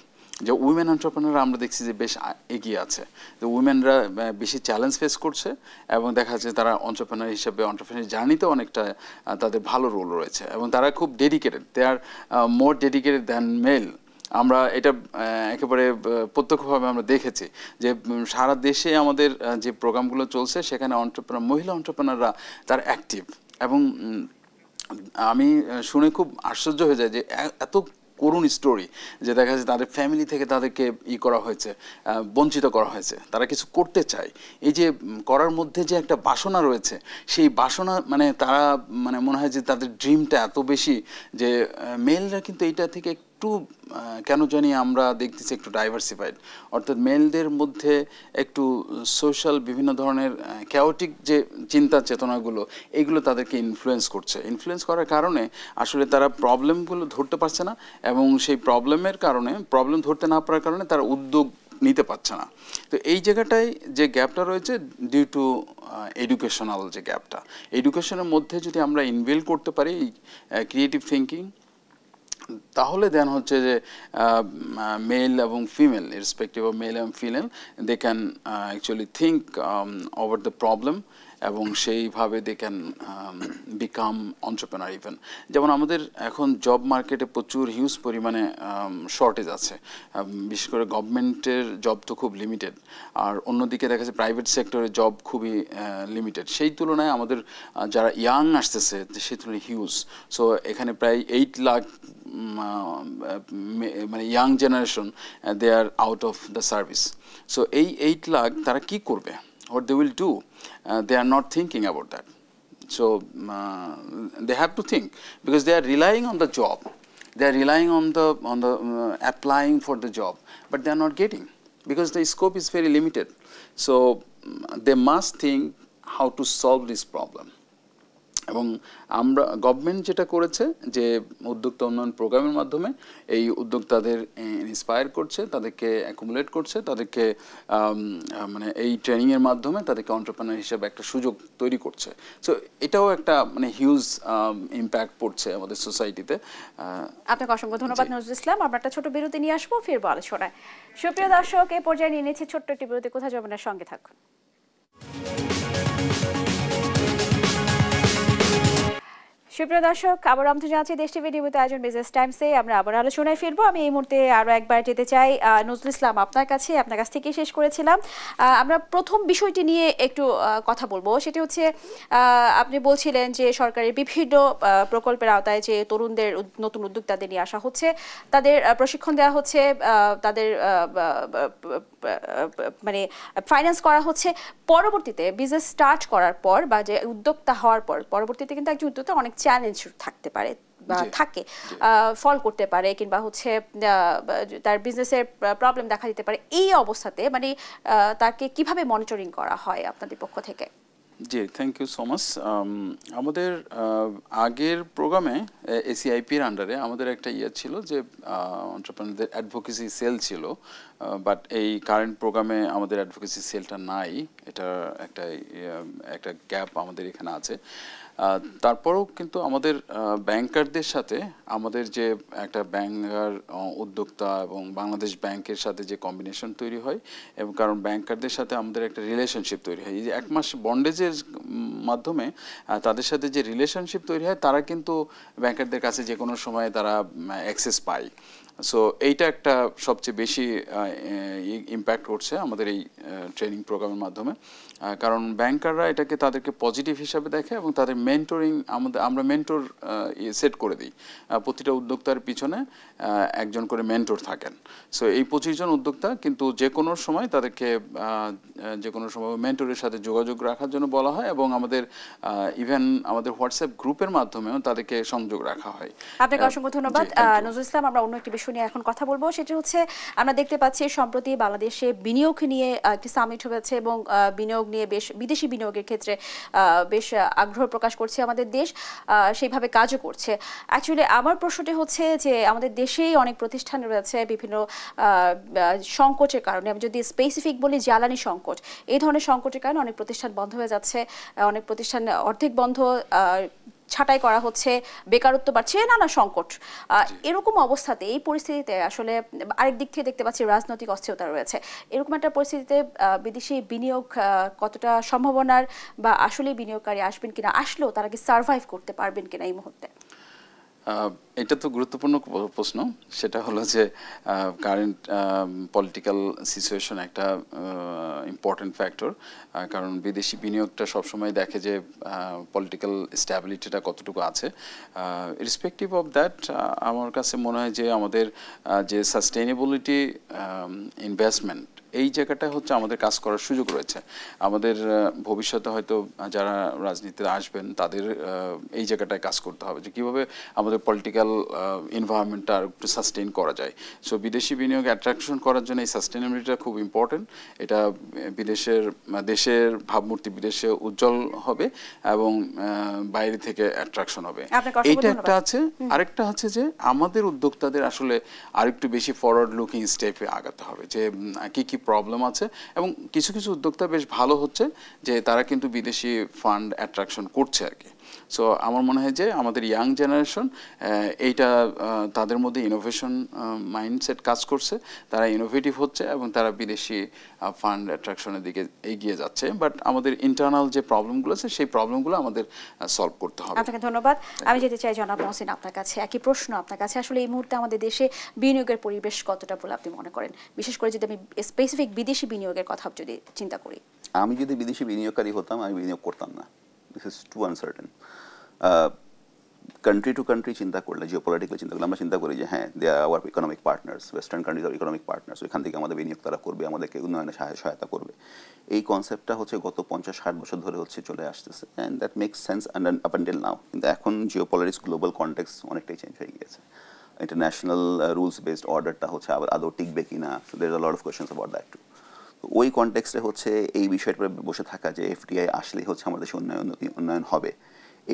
B: যে উইমেন এন্টারপ্রেনাররা আমরা দেখছি যে বেশ এগিয়ে আছে, যে উইমেনরা বেশি চ্যালেঞ্জ ফেস করছে এবং দেখা যাচ্ছে তারা এন্টারপ্রেনার হিসেবে এন্টারপ্রেনার জার্নিতে অনেকটা তাদের ভালো রোল রয়েছে এবং তারা খুব ডেডিকেটেড, দে আর মোর ডেডিকেটেড দ্যান মেল। আমরা এটা একেবারে প্রত্যক্ষভাবে আমরা দেখেছি যে সারা দেশে আমাদের যে প্রোগ্রামগুলো চলছে সেখানে মহিলা এন্টারপ্রেনাররা তারা অ্যাক্টিভ, এবং আমি শুনে খুব আশ্চর্য হয়ে যায় যে এত করুণ স্টোরি, যে দেখা যাচ্ছে তাদের ফ্যামিলি থেকে তাদেরকে করা হয়েছে, বঞ্চিত করা হয়েছে, তারা কিছু করতে চায়। এই যে করার মধ্যে যে একটা বাসনা রয়েছে, সেই বাসনা মানে তারা মানে মনে হয় যে তাদের ড্রিমটা এত বেশি যে মেলরা কিন্তু এইটা থেকে একটু কেন জানি আমরা দেখতেছি একটু ডাইভার্সিফাইড, অর্থাৎ মেলদের মধ্যে একটু সোশ্যাল বিভিন্ন ধরনের ক্যাওটিক যে চিন্তা চেতনাগুলো, এইগুলো তাদেরকে ইনফ্লুয়েন্স করছে। ইনফ্লুয়েন্স করার কারণে আসলে তারা প্রবলেমগুলো ধরতে পারছে না, এবং সেই প্রবলেমের কারণে, প্রবলেম ধরতে না পারার কারণে তারা উদ্যোগ নিতে পারছে না। তো এই জায়গাটায় যে গ্যাপটা রয়েছে ডিউ টু এডুকেশনাল যে গ্যাপটা, এডুকেশনের মধ্যে যদি আমরা ইনভেল করতে পারি ক্রিয়েটিভ থিঙ্কিং, তাহলে দেন হচ্ছে যে মেল এবং ফিমেল, ইররেসপেক্টিভ অফ মেল এবং female, they can actually think over the problem, এবং সেইভাবে they can become entrepreneur even. যেমন আমাদের এখন জব মার্কেটে প্রচুর হিউজ পরিমাণে শর্টেজ আছে, বিশেষ করে গভর্নমেন্টের জব তো খুব লিমিটেড, আর অন্যদিকে দেখা যাচ্ছে প্রাইভেট সেক্টরে জব খুবই লিমিটেড। সেই তুলনায় আমাদের যারা ইয়াং আসতেছে সেই তুলনায় হিউজ। সো এখানে প্রায় 8 লাখ মানে young generation, they are out of the service. So এই 8 লাখ তারা কি করবে, what they will do, they are not thinking about that. So they have to think, because they are relying on the job, they are relying on the applying for the job, but they are not getting, because the scope is very limited. So they must think how to solve this problem. এবং আমরা government যেটা করেছে যে উদ্যোক্তা উন্নয়ন প্রোগ্রামের মাধ্যমে এই উদ্যোক্তাদের ইন্সপায়ার করছে, তাদেরকে অ্যাকুমুলেট করছে, তাদেরকে মানে এই ট্রেনিংয়ের মাধ্যমে তাদেরকে এন্টারপ্রেনার হিসেবে একটা সুযোগ তৈরি করছে। সো এটাও একটা মানে হিউজ ইম্প্যাক্ট পড়ছে আমাদের সোসাইটিতে।
A: আপনাকে অসংখ্য ধন্যবাদ নজরুল ইসলাম। আমরা একটা ছোট বিরতি নিয়ে আসবো, ফিরবো আলোচনায়। সুপ্রিয় দর্শক, এই পর্যায়ে নিয়ে নিচ্ছি ছোট্ট একটি বিরতি, কোথায় যাবেন না, সঙ্গে থাকুন। সুপ্রিয় দর্শক, আবার আমন্ত্রণ জানাচ্ছি দেশ টিভি নিয়মিত আয়োজন বিজনেস টাইমসে। আমরা আবার আলোচনায় ফিরবো। আমি এই মুহূর্তে আরও একবার যেতে চাই নজরুল ইসলাম আপনার কাছ থেকে শেষ করেছিলাম। আমরা প্রথম বিষয়টি নিয়ে একটু কথা বলবো, সেটি হচ্ছে আপনি বলছিলেন যে সরকারের বিভিন্ন প্রকল্পের আওতায় যে তরুণদের, নতুন উদ্যোক্তাদের নিয়ে আসা হচ্ছে, তাদের প্রশিক্ষণ দেওয়া হচ্ছে, তাদের মানে ফাইন্যান্স করা হচ্ছে। পরবর্তীতে বিজনেস স্টার্ট করার পর বা যে উদ্যোক্তা হওয়ার পর পরবর্তীতে কিন্তু একজন উদ্যোক্তা অনেক চ্যালেঞ্জ থাকতে পারে বা থাকে, ফল করতে পারে, কিংবা হচ্ছে তার বিজনেসের প্রবলেম দেখা দিতে পারে। এই অবস্থাতে মানে তাকে কিভাবে মনিটরিং করা হয় আপনাদের পক্ষ থেকে?
B: জি, থ্যাংক ইউ সো মাচ। আমাদের আগের প্রোগ্রামে এসিআইপির আন্ডারে আমাদের একটা ছিল যে এন্টারপ্রেনারদের অ্যাডভোকেসি সেল ছিল, বাট এই কারেন্ট প্রোগ্রামে আমাদের অ্যাডভোকেসি সেলটা নাই। এটা একটা গ্যাপ আমাদের এখানে আছে। তারপরেও কিন্তু আমাদের ব্যাংকারদের সাথে আমাদের যে একটা ব্যাংকার উদ্যোক্তা এবং বাংলাদেশ ব্যাংকের সাথে যে কম্বিনেশন তৈরি হয়, এবং কারণ ব্যাংকারদের সাথে আমাদের একটা রিলেশনশিপ তৈরি হয়, এই যে 1 মাস বন্ডেজের মাধ্যমে তাদের সাথে যে রিলেশনশিপ তৈরি হয়, তারা কিন্তু ব্যাংকারদের কাছে যে কোনো সময় তারা অ্যাক্সেস পায়। সো এইটা একটা সবচেয়ে বেশি ইম্প্যাক্ট করছে আমাদের এই ট্রেনিং প্রোগ্রামের মাধ্যমে, কারণ ব্যাংকাররা এটাকে তাদেরকে পজিটিভ হিসাবে দেখে এবং তাদের মেন্টরিং আমরা মেন্টর সেট করে দিই। প্রতিটা উদ্যোক্তার পিছনে একজন করে মেন্টর থাকেন। সো এই 25 জন উদ্যোক্তা কিন্তু যে কোনো সময় তাদেরকে যে কোনো সময় মেন্টরের সাথে যোগাযোগ রাখার জন্য বলা হয়, এবং আমাদের ইভেন আমাদের হোয়াটসঅ্যাপ গ্রুপের মাধ্যমেও তাদেরকে সংযোগ রাখা হয়।
A: আপনাকে অসংখ্য ধন্যবাদ নজরুল ইসলাম। আমরা অন্য একটি বিষয় নিয়ে এখন কথা বলবো, সেটা হচ্ছে আমরা দেখতে পাচ্ছি সম্প্রতি বাংলাদেশে বিনিয়োগ নিয়ে একটি সামিট হয়েছে এবং বিনিয়োগ নিয়ে বেশ বিদেশি বিনিয়োগের ক্ষেত্রে বেশ আগ্রহ প্রকাশ করছে আমাদের দেশ, সেইভাবে কাজও করছে। অ্যাকচুয়ালি আমার প্রশ্নটি হচ্ছে যে আমাদের দেশেই অনেক প্রতিষ্ঠান রয়েছে বিভিন্ন সংকটের কারণে, আমি যদি স্পেসিফিক বলি জ্বালানি সংকট, এই ধরনের সংকটের কারণে অনেক প্রতিষ্ঠান বন্ধ হয়ে যাচ্ছে, অনেক প্রতিষ্ঠান অর্ধেক বন্ধ, ছাঁটাই করা হচ্ছে, বেকারত্ব বাড়ছে, নানা সংকট। এরকম অবস্থাতে এই পরিস্থিতিতে আসলে আরেক দিক থেকে দেখতে পাচ্ছি রাজনৈতিক অস্থিরতা রয়েছে। এরকম একটা পরিস্থিতিতে বিদেশি বিনিয়োগ কতটা সম্ভাবনার, বা আসলে বিনিয়োগকারী আসবেন কিনা, আসলেও তারা কি সার্ভাইভ করতে পারবেন কিনা এই মুহূর্তে?
B: এটা তো গুরুত্বপূর্ণ প্রশ্ন। সেটা হলো যে কারেন্ট পলিটিক্যাল সিচুয়েশন একটা ইম্পর্টেন্ট ফ্যাক্টর, কারণ বিদেশি বিনিয়োগটা সবসময় দেখে যে পলিটিক্যাল স্ট্যাবিলিটিটা কতটুকু আছে। ইরেসপেক্টিভ অফ দ্যাট, আমার কাছে মনে হয় যে আমাদের যে সাস্টেইনেবিলিটি ইনভেস্টমেন্ট, এই জায়গাটা হচ্ছে আমাদের কাজ করার সুযোগ রয়েছে। আমাদের ভবিষ্যতে হয়তো যারা রাজনীতিতে আসবেন তাদের এই জায়গাটায় কাজ করতে হবে যে কীভাবে আমাদের পলিটিক্যাল এনভায়রনমেন্টটা আর একটু সাস্টেইন করা যায়। সো বিদেশি বিনিয়োগ অ্যাট্রাকশন করার জন্য এই সাস্টেইনেবিলিটিটা খুব ইম্পর্টেন্ট। এটা দেশের ভাবমূর্তি বিদেশে উজ্জ্বল হবে এবং বাইরে থেকে অ্যাট্রাকশন হবে। এইটা একটা আছে। আরেকটা হচ্ছে যে আমাদের উদ্যোক্তাদের আসলে আরেকটু বেশি ফরওয়ার্ড লুকিং স্টেপে আগাতে হবে, যে কি কি প্রবলেম আছে, এবং কিছু কিছু উদ্যোক্তা বেশ ভালো হচ্ছে যে তারা কিন্তু বিদেশি ফান্ড অ্যাট্রাকশন করছে আর কি। সো আমার মনে হয় যে আমাদের ইয়াং জেনারেশন এইটা তাদের মধ্যে ইনোভেশন মাইন্ডসেট কাজ করছে, তারা ইনোভেটিভ হচ্ছে এবং তারা বিদেশি ফান্ড অ্যাট্রাকশনের দিকে এগিয়ে যাচ্ছে। বাট আমাদের ইন্টারনাল যে প্রবলেমগুলো আছে সেই প্রবলেমগুলো আমাদের সলভ করতে হবে।
A: আপনাকে ধন্যবাদ। আমি যেতে চাই জনাব মহসিন আপনার কাছে, একই প্রশ্ন আপনার কাছে। আসলে এই মুহূর্তে আমাদের দেশে বিনিয়োগের পরিবেশ কতটা বলে আপনি মনে করেন, বিশেষ করে যদি আমি স্পেসিফিক বিদেশি বিনিয়োগের কথা যদি চিন্তা করি?
C: আমি যদি বিদেশি বিনিয়োগকারী হতাম, আমি বিনিয়োগ করতাম না। This is too uncertain. Country to country চিন্তা করলে, জিওপলিটিক্যাল চিন্তা করলে আমরা চিন্তা করি যে হ্যাঁ, they are our economic partners, western countries are economic partners, ওইখান থেকে আমাদের বিনিয়োগ তারা করবে, আমাদেরকে উন্নয়নে সহায়তা করবে। এই কনসেপ্টটা হচ্ছে গত 50-60 বছর ধরে হচ্ছে চলে আসতেছে, and that makes sense up until now. কিন্তু এখন জিওপলিটিক্স, গ্লোবাল কনটেক্সট অনেকটাই চেঞ্জ হয়ে গিয়েছে। ইন্টারন্যাশনাল রুলস বেসড অর্ডারটা হচ্ছে আবার আদৌ টিকবে কিনা, so there is a lot of questions about that too. ওই কনটেক্সটে হচ্ছে এই বিষয়টা বসে থাকা যে এফডিআই আসলেই হচ্ছে আমাদের দেশে উন্নয়ন হবে,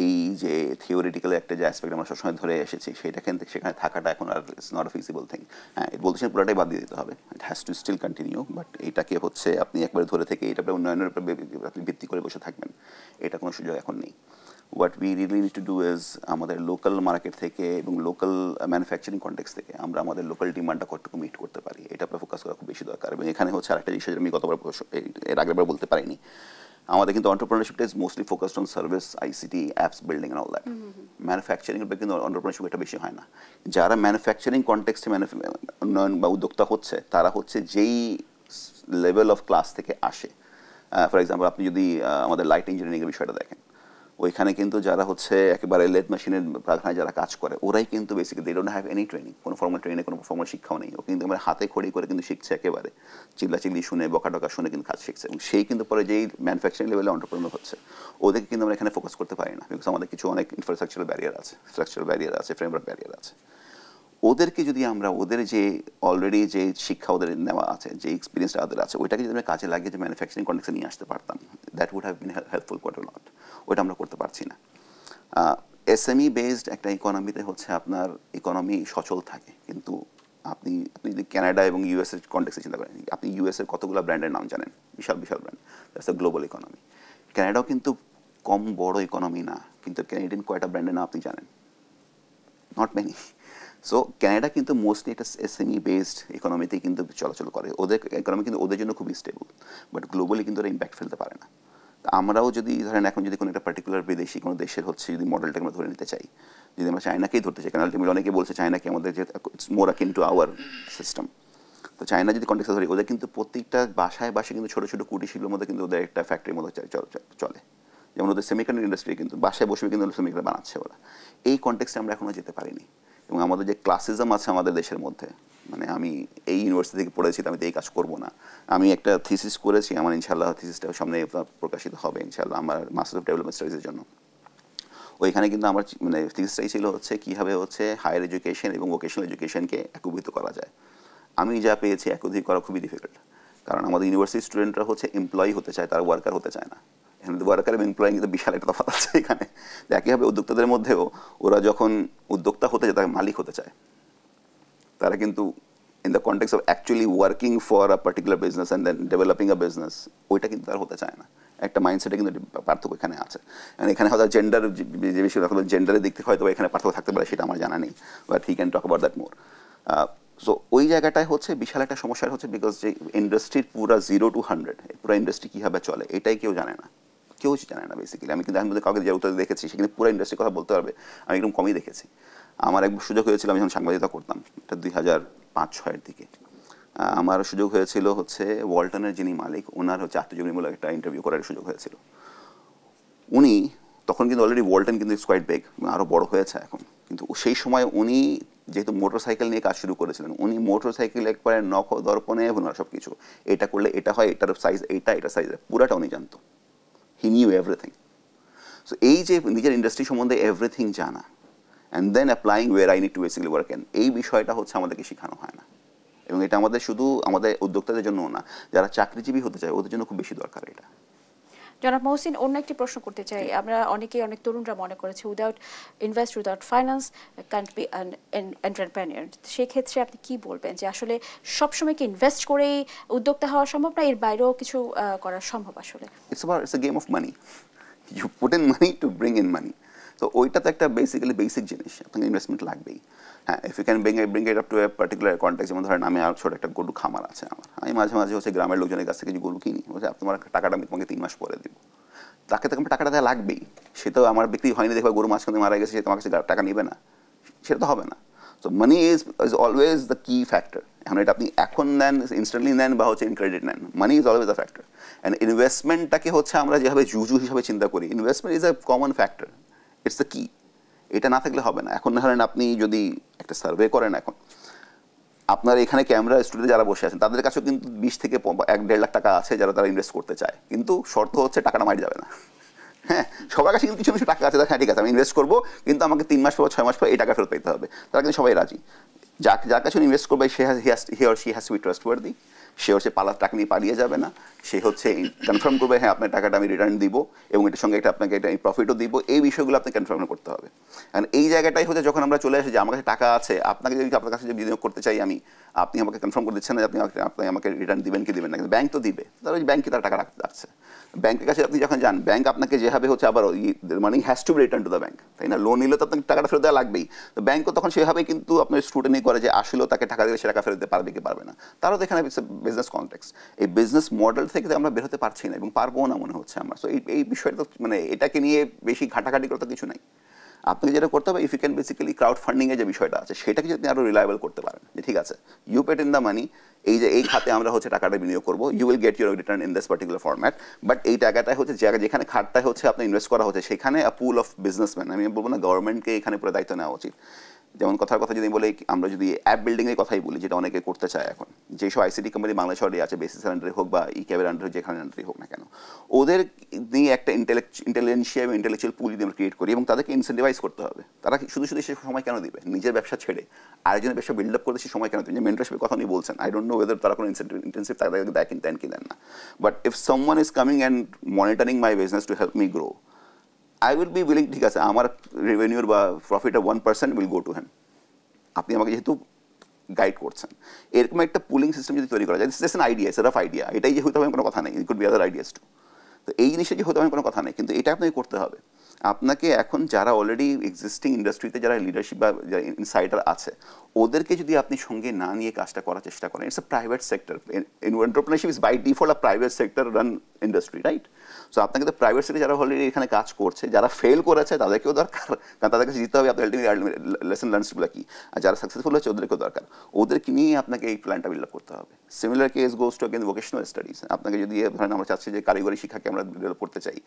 C: এই যে থিওরিটিক্যাল একটা যে অ্যাসপেক্ট আমরা সবসময় ধরে এসেছি, সেখানে থাকাটা এখন আর it's not a feasible thing. হ্যাঁ, বলতেছেন পুরোটাই বাদ দিয়ে দিতে হবে, it has to still continue, but এটাকে হচ্ছে আপনি একবারে ধরে থেকে এটা উন্নয়নের উপর আপনি ভিত্তি করে বসে থাকবেন, এটা কোনো সুযোগ এখন নেই। What we really need to do is আমাদের লোকাল মার্কেট থেকে এবং লোকাল ম্যানুফ্যাকচারিং কনটেক্সট থেকে আমরা আমাদের লোকাল ডিমান্ডটা কতটুকু মিট করতে পারি, এটা উপরে ফোকাস করা খুব বেশি দরকার। এবং এখানে হচ্ছে আরেকটা জিনিস আমি এর আগেরবার বলতে পারিনি, আমাদের কিন্তু এন্টারপ্রেনারশিপটা is mostly focused on service, ICT, apps building and all that. Manufacturing এর কিন্তু এন্টারপ্রেনারশিপ এটা বেশি হয় না। যারা ম্যানুফ্যাকচারিং কনটেক্সটে উন্নয়ন বা উদ্যোক্তা হচ্ছে, তারা হচ্ছে যেই লেভেল অফ ক্লাস থেকে আসে। ফর এক্সাম্পল, আপনি যদি আমাদের লাইট ইঞ্জিনিয়ারিংয়ের বিষয়টা দেখেন, ওইখানে কিন্তু যারা হচ্ছে একেবারে লেদ মেশিনের কারখানায় যারা কাজ করে, ওরাই কিন্তু basically they don't have any training, কোনো ফর্মাল ট্রেনিং, কোনো ফর্মাল শিক্ষাও নেই। ও কিন্তু আমার হাতে খড়ি করে কিন্তু শিখছে, একেবারে চিল্লাচিল্লি শুনে, বকা শুনে কিন্তু কাজ শিখছে, এবং সেই কিন্তু পরে যেই ম্যানুফ্যাকচারিং লেভেলে এন্টারপ্রেনার হচ্ছে, ওদেরকে কিন্তু আমরা এখানে ফোকাস করতে পারি না, বিকজ আমাদের কিছু অনেক ইনফ্রাস্ট্রাকচারাল ব্যারিয়ার আছে, স্ট্রাকচারাল ব্যারিয়ার আছে, ফ্রেমওয়ার্ক ব্যারিয়ার আছে। ওদেরকে যদি আমরা ওদের যে অলরেডি যে শিক্ষা ওদের নেওয়া আছে, যে এক্সপিরিয়েন্সটা ওদের আছে, ওইটাকে যদি আমরা কাজে লাগিয়ে যে ম্যানুফ্যাকচারিং কনটেক্সটে নিয়ে আসতে পারতাম, that would have been helpful quite a lot. ওইটা আমরা করতে পারছি না। এসএমই বেসড একটা ইকোনমিতে হচ্ছে আপনার ইকোনমি সচল থাকে, কিন্তু আপনি যদি কানাডা এবং ইউএসের কনটেক্সটে চিন্তা করেন, আপনি ইউএসের কতগুলো ব্র্যান্ডের নাম জানেন, বিশাল বিশাল brand, that's a global economy. কানাডাও কিন্তু কম বড় ইকোনমি না, কিন্তু ক্যানাডিয়ান কয়টা ব্র্যান্ডের নাম আপনি জানেন? Not many. সো ক্যানাডা কিন্তু মোস্টলি একটা এসএমই বেসড ইকোনমিতেই কিন্তু চলাচল করে, ওদের ইকোনমি কিন্তু ওদের জন্য খুবই স্টেবল, বাট গ্লোবালি কিন্তু ওরা ইম্প্যাক্ট ফেলতে পারে না। আমরাও যদি ধরেন এখন যদি কোনো একটা পার্টিকুলার বিদেশি কোনো দেশের হচ্ছে যদি মডেলটাকে আমরা ধরে নিতে চাই, যদি আমরা চায়নাকেই ধরতে চাই, কারণ আলটিমেটলি অনেকে বলছে চায়নাকে আমাদের যে it's more akin to our system, তো চায়না যদি কন্টেক্সে ধরি, ওদের কিন্তু প্রত্যেকটা বাসায় কিন্তু ছোটো ছোটো কুটির শিল্পের মধ্যে কিন্তু ওদের একটা ফ্যাক্টরির মধ্যে চলে, যেমন ওদের সেমিকন্ডাক্টর ইন্ডাস্ট্রি কিন্তু বাসায় বসে কিন্তু সেমিকন্ডাক্টর বানাচ্ছে ওরা। এই কন্টেক্সে আমরা এখনও যেতে পারিনি, এবং আমাদের যে ক্লাসিজম আছে আমাদের দেশের মধ্যে, মানে আমি এই ইউনিভার্সিটি থেকে পড়েছি আমি তো এই কাজ করবো না, আমি একটা থিসিস করেছি, আমার ইনশাল্লাহ থিসিসটা সামনে প্রকাশিত হবে ইনশাল্লাহ আমার মাস্টার্স অফ ডেভেলপমেন্ট স্টাডিজের জন্য। ওইখানে কিন্তু আমার মানে থিসিসটাই ছিল হচ্ছে কীভাবে হচ্ছে হায়ার এডুকেশন এবং ভোকেশনাল এডুকেশনকে একীভূত করা যায়। আমি যা পেয়েছি একীভূত করা খুবই ডিফিকাল্ট, কারণ আমাদের ইউনিভার্সিটি স্টুডেন্টরা হচ্ছে এমপ্লয়ি হতে চায়, তারা ওয়ার্কার হতে চায় না। এখানে ওয়ার্কার এবং এমপ্লয়ি কিন্তু বিশাল একটা তফাৎ আছে এখানে। একইভাবে উদ্যোক্তাদের মধ্যেও ওরা যখন উদ্যোক্তা হতে চায়, তারা মালিক হতে চায়, তারা কিন্তু in the context of actually working for a particular business and then developing a business, ওইটা কিন্তু তারা হতে চায় না। একটা মাইন্ডসেটে কিন্তু পার্থক্য এখানে আছে। এখানে হয়তো জেন্ডার যে বিষয় জেন্ডারের দিক থেকে হয়তো এখানে পার্থক্য থাকতে পারে, সেটা আমার জানা নেই, but he can talk about that more. So ওই জায়গাটায় হচ্ছে বিশাল একটা সমস্যা হচ্ছে, বিকজ যে ইন্ডাস্ট্রির পুরো 0 to 100 পুরো ইন্ডাস্ট্রি কীভাবে চলে এটাই কেউ জানে না, কেউ জানে না বেসিক্যালি। আমি কিন্তু আমি কাউকে যে উত্তর দেখেছি সেখানে পুরো ইন্ডাস্ট্রির কথা বলতে পারবে আমি একদম কমই দেখেছি। আমার এক সুযোগ হয়েছিল, আমি যখন সাংবাদিকতা করতাম, এটা 2005-06 দিকে, আমার সুযোগ হয়েছিল হচ্ছে ওয়ালটনের যিনি মালিক, ওনার হচ্ছে আত্মজীবনীমূলক একটা ইন্টারভিউ করার সুযোগ হয়েছিল। উনি তখন কিন্তু অলরেডি ওয়ালটন কিন্তু ইটস কোয়াইট বিগ, আরও বড় হয়েছে এখন, কিন্তু সেই সময় উনি যেহেতু মোটর সাইকেল নিয়ে কাজ শুরু করেছিলেন, উনি মোটর সাইকেল একবারে নখ দর্পণে ওনার সব কিছু, এটা করলে এটা হয়, এটার সাইজ এইটা, এটা সাইজ পুরাটা উনি জানতো, হি নিউ এভরিথিং। সো এই যে নিজের ইন্ডাস্ট্রি সম্বন্ধে এভরিথিং জানা and then applying where I need to basically work in, এই বিষয়টা হচ্ছে আমাদেরকে শেখানো হয় না, এবং এটা আমাদের শুধু আমাদের উদ্যোক্তাদের জন্য না, যারা চাকরিজীবী হতে চায় ওদের জন্য খুব বেশি দরকার এটা।
A: জনাব মহসিন, অন্য একটি প্রশ্ন করতে চাই। আমরা অনেক তরুণরা মনে করেছে without invest, without finance can't be an entrepreneur. সেক্ষেত্রে আপনি কি বলবেন যে আসলে সবসময় কি ইনভেস্ট করেই উদ্যোক্তা হওয়া সম্ভব, না এর বাইরেও কিছু করা সম্ভব? আসলে it's
C: a game of money, you put in money to bring in money. তো ওইটা তো একটা বেসিক জিনিস, আপনাকে ইনভেস্টমেন্ট লাগবেই। হ্যাঁ, if you can bring it up to a particular context, যেমন ধরেন আমি আর ছোটো একটা গরু খামার আছে আমার, আমি মাঝে মাঝে হচ্ছে গ্রামের লোকজনের কাছ থেকে যে গরু কিনি, বলছে তোমার টাকাটা আমি তোমাকে 3 মাস পরে দিব, তাকে তো টাকাটা দেওয়া লাগবেই। সে তো আমার বিক্রি হয়নি, দেখবা গরু মাঝখানে মারা গেছে, সে তোমার কাছে টাকা নেবে না, সেটা তো হবে না। So money is always the কি ফ্যাক্টর। এখন এটা আপনি এখন নেন, ইনস্ট্যান্টলি নেন, বা হচ্ছে ইন ক্রেডিট নেন, money is always the factor. And ইনভেস্টমেন্টটাকে হচ্ছে আমরা যেভাবে জুজু হিসাবে চিন্তা করি, investment is a common factor, it's the key. এটা না থাকলে হবে না। এখন ধরেন আপনি যদি একটা সার্ভে করেন, এখন আপনার এখানে ক্যামেরা স্টুডিওতে যারা বসে আছেন তাদের কাছেও কিন্তু 20 থেকে 1-1.5 লাখ টাকা আছে যারা তারা ইনভেস্ট করতে চায়, কিন্তু শর্ত হচ্ছে টাকাটা মারি যাবে না। হ্যাঁ, সবার কাছে কিন্তু কিছু কিছু টাকা আছে, হ্যাঁ ঠিক আছে আমি ইনভেস্ট করবো, কিন্তু আমাকে 3 মাস পর 6 মাস পর এই টাকা ফেরত পেতে হবে। তারা কিন্তু সবাই রাজি। যার কাছে ইনভেস্ট করবে he or she has to be trustworthy. সে হচ্ছে টাকা নিয়ে পালিয়ে যাবে না, সে হচ্ছে কনফার্ম করবে হ্যাঁ আপনার টাকাটা আমি রিটার্ন দিব এবং এটার সঙ্গে আপনাকে এটা প্রফিটও দিব, এই বিষয়গুলো আপনি কনফার্ম করতে হবে। কারণ এই জায়গাটাই হচ্ছে যখন আমরা চলে আসি যে আমার কাছে টাকা আছে, আপনাকে যদি আপনার কাছে যদি বিনিয়োগ করতে চাই আমি, আপনি আমাকে কনফার্ম করে দিচ্ছেন না আপনি আমাকে রিটার্ন দিবেন কি দিবেন না, কিন্তু ব্যাংক তো দিবে, তাহলে ওই ব্যাংকে তার টাকা রাখছে। ব্যাংকের কাছে আপনি যখন যান, ব্যাংক আপনাকে যেভাবে হচ্ছে আবার money has to be return to the bank, তাই না? লোন নিলে তো আপনাকে টাকাটা ফেরত দেওয়া লাগবেই। তো ব্যাংকও তখন সেভাবেই কিন্তু আপনার স্ক্রুটিনি করে যে আসলেও তাকে টাকা দিলে সে টাকা ফেরত দিতে পারবে কি পারবে না। তারও তো এখানে বিজনেস কনটেক্সট, এই বিজনেস মডেল থেকে আমরা বের হতে পারছি না এবং পারবো না মনে হচ্ছে আমরা। সো এই বিষয়টা মানে এটাকে নিয়ে বেশি ঘাটাঘাটি করতে কিছু নাই। আপনাকে যেটা করতে হবে, if you can basically crowd ফান্ডিংয়ের যে বিষয়টা আছে সেটাকে যদি আরও রিলায়েবল করতে পারেন, যে ঠিক আছে you put in the money, এই যে এই খাতে আমরা হচ্ছে টাকাটা বিনিয়োগ করবো, you will get your return in this particular format, but এই টাকাটাই হচ্ছে যেখানে খাতটাই হচ্ছে আপনি ইনভেস্ট করা হচ্ছে সেখানে আ পুল অফ বিজনেসম্যান, আমি বলবো না গভর্নমেন্টকে এখানে পুরো দায়িত্ব নেওয়া উচিত। যেমন কথার কথা যদি বলি, আমরা যদি অ্যাপ বিল্ডিংয়ের কথাই বলি, যেটা অনেকে করতে চায় এখন, যেসব আইসিটি কোম্পানি বাংলাদেশে আছে, বেসিসের আন্ডারে হোক বা ই ক্যাবের আন্ডারে, যেখানে আন্ডারে হোক না কেন, ওদের নিয়ে একটা ইন্টেলেকচুয়াল এবং ইন্টেলেকচুয়াল পুল যদি আমরা ক্রিয়েট করি এবং তাদেরকে ইনসেন্টিভাইজ করতে হবে। তারা শুধু সে সময় কেন দিবে নিজের ব্যবসা ছেড়ে আরেকজনের ব্যবসা বিল্ড আপ করতে, সে সময় কেন দেবে? যে মেন্টরশিপের কথা উনি বলছেন, আই ডোন্ট নো ওয়েদার তারা কোনো ইন্টেনসিভ তাদেরকে দেন কি দেন না, but if someone is coming and monitoring my business to help me grow, I will be willing, ঠিক আছে আমার রেভিনিউর বা প্রফিটের 1% উইল গো টু হ্যাম। আপনি আমাকে যেহেতু গাইড করছেন, এরকম একটা পুলিং সিস্টেম যদি তৈরি করা যায়, this is an idea, it's a rough idea, এটাই যে হতে হবে কোনো কথা নেই, it could be other ideas two. তো এই জিনিসটা যে হতে হবে কোনো কথা নেই, কিন্তু এটা আপনাকে করতে হবে। আপনাকে এখন যারা অলরেডি এক্সিস্টিং ইন্ডাস্ট্রিতে যারা লিডারশিপ বা যারা ইনসাইডার আছে ওদেরকে যদি আপনি সঙ্গে না নিয়ে কাজটা করার চেষ্টা করেন, it's a private sector. Entrepreneurship is by default a private sector run industry, right? So আপনাকে তো প্রাইভেট সেক্টর যারা অলরেডি এখানে কাজ করছে, যারা ফেল করেছে তাদেরকেও দরকার, কারণ তাদের কাছে জিততে হবে আপনার আলটিমেট লেসন লার্নসগুলো কি, আর যারা সাকসেসফুল হচ্ছে ওদেরকেও দরকার, ওদেরকে নিয়ে আপনাকে এই প্ল্যানটা বিল্ড আপ করতে হবে। Similar case goes to again vocational studies. আপনাকে যদি ধরেন আমরা চাচ্ছি যে কারিগরি শিক্ষাকে আমরা ডেভেলপ করতে চাই,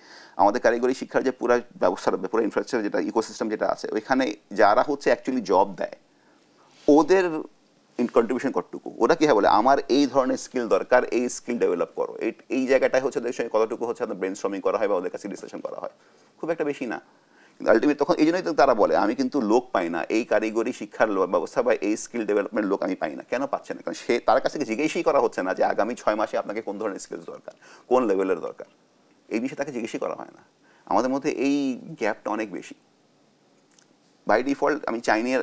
C: আমাদের কারিগরি শিক্ষার যে পুরো ব্যবস্থাটা, পুরো ইনফ্রাস্ট্রাকচার যেটা ইকোসিস্টেম যেটা আছে, ওইখানে যারা হচ্ছে অ্যাকচুয়ালি জব দেয় ওদের কন্ট্রিবিউশন কতটুকু, ওরা কী হয় বলে আমার এই ধরনের স্কিল দরকার, এই স্কিল ডেভেলপ করো, এই জায়গাটায় হচ্ছে ওদের সঙ্গে কতটুকু হচ্ছে আপনার ব্রেন স্টর্মিং করা হয় বা ওদের কাছে ডিসকাশন করা হয়, খুব একটা বেশি না। কিন্তু আলটিমেট তখন এই জন্যই তো তারা বলে আমি কিন্তু লোক পাই না, এই কারিগরি শিক্ষার ব্যবস্থা বা এই স্কিল ডেভেলপমেন্ট লোক আমি পাই না। কেন পাচ্ছে না? কারণ সে তার কাছ থেকে জিজ্ঞেসই করা হচ্ছে না যে আগামী 6 মাসে আপনাকে কোন ধরনের স্কিলস দরকার, কোন লেভেলের দরকার, এই বিষয়ে তাকে জিজ্ঞেসই করা হয় না। আমাদের মধ্যে এই গ্যাপটা অনেক বেশি। বাই ডিফল্ট আমি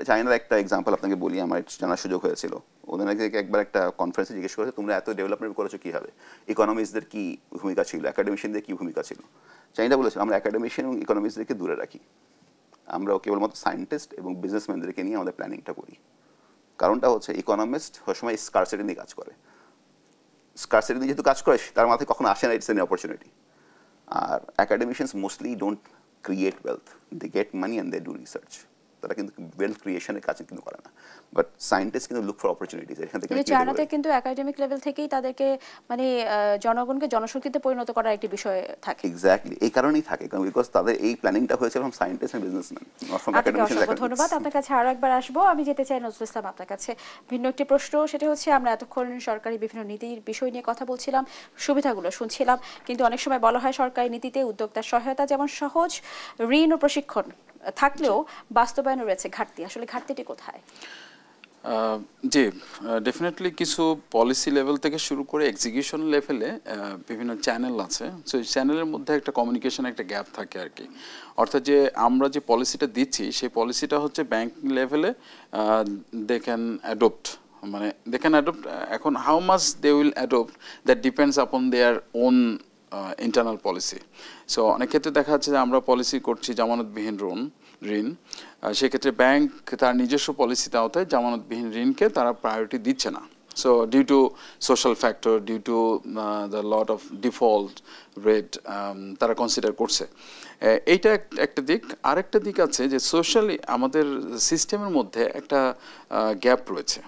C: চাইনার একটা এক্সাম্পল আপনাকে বলি, আমার জানার সুযোগ হয়েছিল। ওদেরকে একবার একটা কনফারেন্সে জিজ্ঞেস করেছে তোমরা এত ডেভেলপমেন্ট করেছো কীভাবে, ইকোনমিস্টদের কী ভূমিকা ছিল, একাডেমিশিয়ানদের কী ভূমিকা ছিল। চাইনা বলেছিল আমরা একাডেমিশিয়ান এবং ইকোনমিস্টদেরকে দূরে রাখি, আমরা কেবলমাত্র সায়েন্টিস্ট এবং বিজনেসম্যানদেরকে নিয়ে আমাদের প্ল্যানিংটা করি। কারণটা হচ্ছে ইকোনমিস্ট সবসময় স্কারসিটি নিয়ে কাজ করে, স্কারসিটি নিয়ে যেহেতু কাজ করে তার মাথায় কখনো আসে না ইটস এন অপরচুনিটি। আর academicians mostly don't create wealth, they get money and they do research. তারা কিন্তু ওয়েলথ ক্রিয়েশনের কাজ কিন্তু করে না, বাট সায়েন্টিস্ট কিন্তু লুক ফর অপরচুনিটিস। এখান থেকে
A: চায়নাতে কিন্তু একাডেমিক লেভেল থেকেই তাদেরকে মানে জনগণকে জনশক্তিতে পরিণত করার একটি বিষয় থাকে।
C: এক্স্যাক্টলি, এই কারণেই থাকে, কারণ বিকজ তাদের এই প্ল্যানিংটা হয়েছে from scientist and businessman, not from academicians.
A: ধন্যবাদ। আপনার কাছে আরো একবার আসবো। আমি যেতে চাই নজরুল ইসলাম আপনার কাছে ভিন্ন একটি প্রশ্ন, সেটা হচ্ছে আমরা এতক্ষণ সরকারি বিভিন্ন নীতির বিষয় নিয়ে কথা বলছিলাম, সুবিধাগুলো শুনছিলাম, কিন্তু অনেক সময় বলা হয় সরকারি নীতিতে উদ্যোক্তার সহায়তা যেমন সহজ, ঋণ ও প্রশিক্ষণ থাকলেও বাস্তবায়নে রয়েছে ঘাটতি। আসলে ঘাটতিটি কোথায়?
B: জি, ডেফিনেটলি কিছু পলিসি লেভেল থেকে শুরু করে এক্সিকিউশন লেভেলে বিভিন্ন চ্যানেল আছে। সো এই চ্যানেলের মধ্যে একটা কমিউনিকেশন একটা গ্যাপ থাকে আর কি। অর্থাৎ যে আমরা যে পলিসিটা দিচ্ছি সেই পলিসিটা হচ্ছে ব্যাংকিং লেভেলে দে ক্যান অ্যাডপ্ট, মানে দে ক্যান অ্যাডপ্ট। এখন how much they will adopt that depends upon their own internal policy. So অনেক ক্ষেত্রে দেখা যাচ্ছে যে আমরা পলিসি করছি জামানতবিহীন ঋণ, সেক্ষেত্রে ব্যাংক তার নিজস্ব পলিসিতে আওতায় জামানতবিহীন ঋণকে তারা প্রায়োরিটি দিচ্ছে না। So due to social factor, due to the lot of default rate তারা কনসিডার করছে। এইটা একটা দিক। আরেকটা দিক আছে যে সোশ্যালি আমাদের সিস্টেমের মধ্যে একটা গ্যাপ রয়েছে,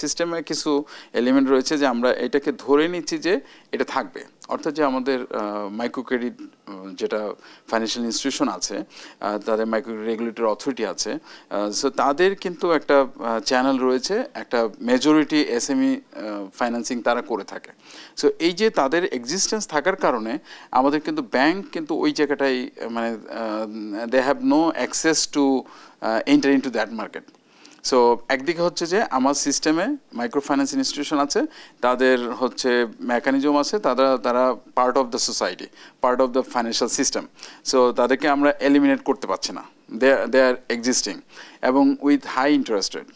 B: সিস্টেমে কিছু এলিমেন্ট রয়েছে যে আমরা এটাকে ধরে নিচ্ছি যে এটা থাকবে। অর্থাৎ যে আমাদের মাইক্রো ক্রেডিট যেটা ফাইন্যান্সিয়াল ইনস্টিটিউশন আছে, তাদের মাইক্রো রেগুলেটরি অথরিটি আছে, সো তাদের কিন্তু একটা চ্যানেল রয়েছে, একটা মেজরিটি এসএমই ফাইন্যান্সিং তারা করে থাকে। সো এই যে তাদের এক্সিস্টেন্স থাকার কারণে আমাদের কিন্তু ব্যাংক কিন্তু ওই জায়গাটাই মানে they have no access to enter into that market. So একদিকে হচ্ছে যে আমার সিস্টেমে মাইক্রো ফাইন্যান্স ইনস্টিটিউশন আছে, তাদের হচ্ছে মেকানিজম আছে, তারা part of the society, part of the financial system. So তাদেরকে আমরা এলিমিনেট করতে পারছি না, দে আর এক্সিস্টিং এবং উইথ হাই ইন্টারেস্ট রেট।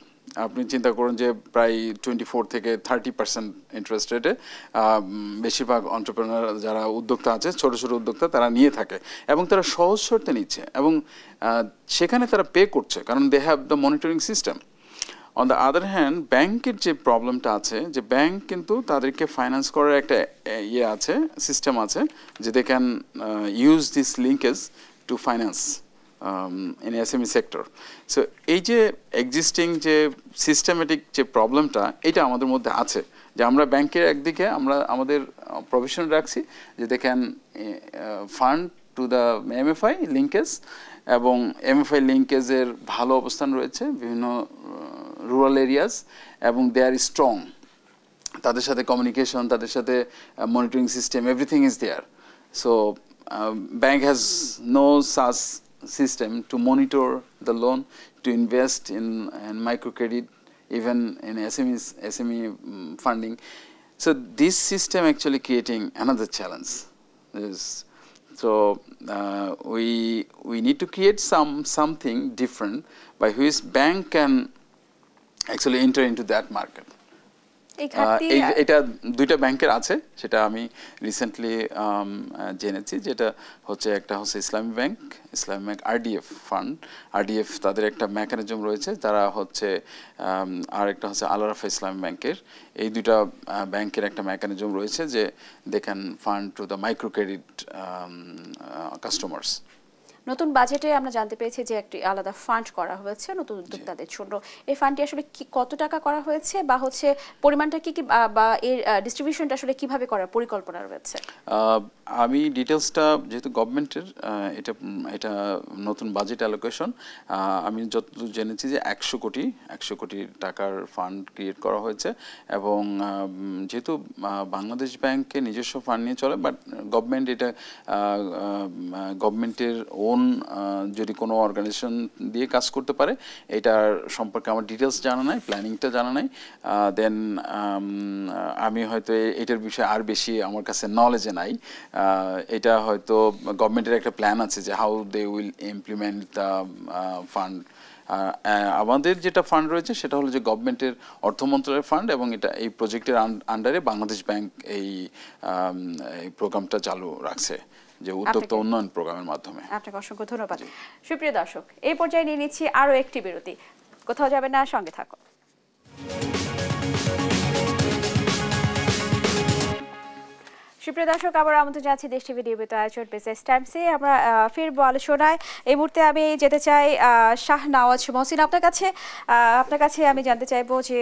B: আপনি চিন্তা করুন যে প্রায় 24 থেকে 30% ইন্টারেস্ট রেটে বেশিরভাগ এন্টারপ্রেনার যারা উদ্যোক্তা আছে, ছোটো ছোটো উদ্যোক্তা, তারা নিয়ে থাকে এবং তারা সহজ শর্তে নিচ্ছে এবং সেখানে তারা পে করছে কারণ they have the monitoring system. On the other hand ব্যাংকের যে প্রবলেমটা আছে যে ব্যাংক কিন্তু তাদেরকে ফাইন্যান্স করার একটা আছে, সিস্টেম আছে যে they can use this linkage to finance in SME sector. So এই যে এক্সিস্টিং যে সিস্টেমেটিক যে প্রবলেমটা, এটা আমাদের মধ্যে আছে যে আমরা ব্যাংকের একদিকে আমরা আমাদের প্রভিশন রাখছি যে they can fund to the MFI linkage, এবং এমএফআই লিঙ্কেজের ভালো অবস্থান রয়েছে বিভিন্ন রুরাল এরিয়াস এবং দে আর স্ট্রং, তাদের সাথে কমিউনিকেশন, তাদের সাথে monitoring system, everything is there. So bank has no such system to monitor the loan, to invest in microcredit, even in SME funding. So this system actually creating another challenge. So we need to create something different by which bank can actually enter into that market. এটা দুইটা ব্যাংকের আছে, সেটা আমি recently জেনেছি। যেটা হচ্ছে একটা হচ্ছে ইসলামী ব্যাংক আরডিএফ ফান্ড, আরডিএফ তাদের একটা মেকানিজম রয়েছে, তারা হচ্ছে আর একটা হচ্ছে আল রাফা ইসলামী ব্যাংকের। এই দুইটা ব্যাংকের একটা মেকানিজম রয়েছে যে they can fund to the micro credit customers.
A: নতুন বাজেটে আমরা জানতে পেরেছি যে একটি আলাদা ফান্ড করা হয়েছে নতুন উদ্যোক্তাদের জন্য। এই ফান্ডটি আসলে কত টাকা করা হয়েছে বা হচ্ছে পরিমাণটা কি বা এর ডিস্ট্রিবিউশনটা আসলে কিভাবে করার পরিকল্পনা রয়েছে?
B: আমি ডিটেলসটা যেহেতু গভর্নমেন্টের এটা নতুন বাজেট অ্যালোকেশন, আমি যতদূর জেনেছি যে 100 কোটি টাকার ফান্ড ক্রিয়েট করা হয়েছে। এবং যেহেতু বাংলাদেশ ব্যাংকে নিজস্ব ফান্ড নিয়ে চলে, বাট গভর্নমেন্ট এটা গভর্নমেন্টের ওন যদি কোনো অর্গানাইজেশন দিয়ে কাজ করতে পারে, এটার সম্পর্কে আমার ডিটেলস জানা নাই, প্ল্যানিংটা জানা নাই। দেন আমি হয়তো এটার বিষয়ে আর বেশি আমার কাছে নলেজে নাই। এটা হয়তো গভর্নমেন্টের একটা প্ল্যান আছে যে how they will implement the fund. আমাদের যেটা ফান্ড রয়েছে সেটা হলো যে গভর্নমেন্টের অর্থ মন্ত্রণালয়ের ফান্ড, এবং এটা এই প্রজেক্টের আন্ডারে বাংলাদেশ ব্যাংক এই প্রোগ্রামটা চালু রাখছে, যে উদ্যোক্তা উন্নয়ন প্রোগ্রামের মাধ্যমে।
A: আপনাকে অসংখ্য ধন্যবাদ। সুপ্রিয় দর্শক, এই পর্যায়ে নিয়ে নিচ্ছি আরও একটি বিরতি। কোথাও যাবেন না, সঙ্গে থাকো। সুপ্রিয় দর্শক, আবার আমন্ত্রণ জানাচ্ছি দেশ টিভি নিয়মিত আয়োজন বিজনেস টাইমসে। আমরা ফিরবো আলোচনায়। এই মুহূর্তে আমি যেতে চাই শাহনওয়াজ মহসিন আপনার কাছে আমি জানতে চাইবো যে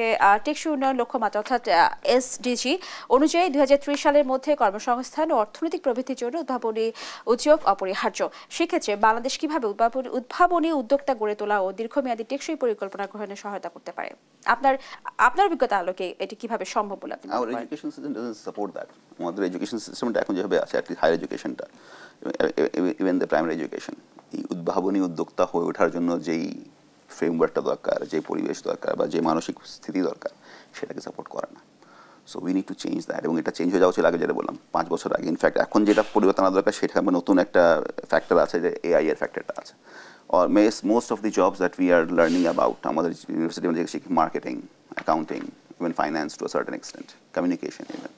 A: টেকসই উন্নয়ন লক্ষ্যমাত্রা অর্থাৎ এসডিজি অনুযায়ী 2030 সালের মধ্যে কর্মসংস্থান ও অর্থনৈতিক প্রবৃদ্ধির জন্য উদ্ভাবনী উদ্যোগ অপরিহার্য। সেক্ষেত্রে বাংলাদেশ কিভাবে উদ্ভাবনী উদ্যোক্তা গড়ে তোলা ও দীর্ঘমেয়াদী টেকসই পরিকল্পনা গ্রহণে সহায়তা করতে পারে? আপনার অভিজ্ঞতা আলোকে এটি কিভাবে সম্ভব বলে আপনি মনে করেন?
C: আমাদের এডুকেশন সিস্টেমটা এখন যেভাবে আছে, অ্যাটলিস্ট হায়ার এডুকেশনটা, ইভেন দ্য প্রাইমারি এডুকেশন, এই উদ্ভাবনী উদ্যোক্তা হয়ে ওঠার জন্য যেই ফ্রেমওয়ার্কটা দরকার, যে পরিবেশ দরকার বা যে মানসিক স্থিতি দরকার, সেটাকে সাপোর্ট করে না। So we need to change that. এবং এটা চেঞ্জ হয়ে যাওয়া ছিল আগে, যেটা বললাম 5 বছর আগে। ইনফ্যাক্ট এখন যেটা পরিবর্তন আনা দরকার, সেটা নতুন একটা ফ্যাক্টর আছে, যে এআই এর ফ্যাক্টরটা আছে। or most of the jobs that we are learning about আমাদের ইউনিভার্সিটি মধ্যে শিখি, marketing, accounting, even finance to a certain extent, communication, even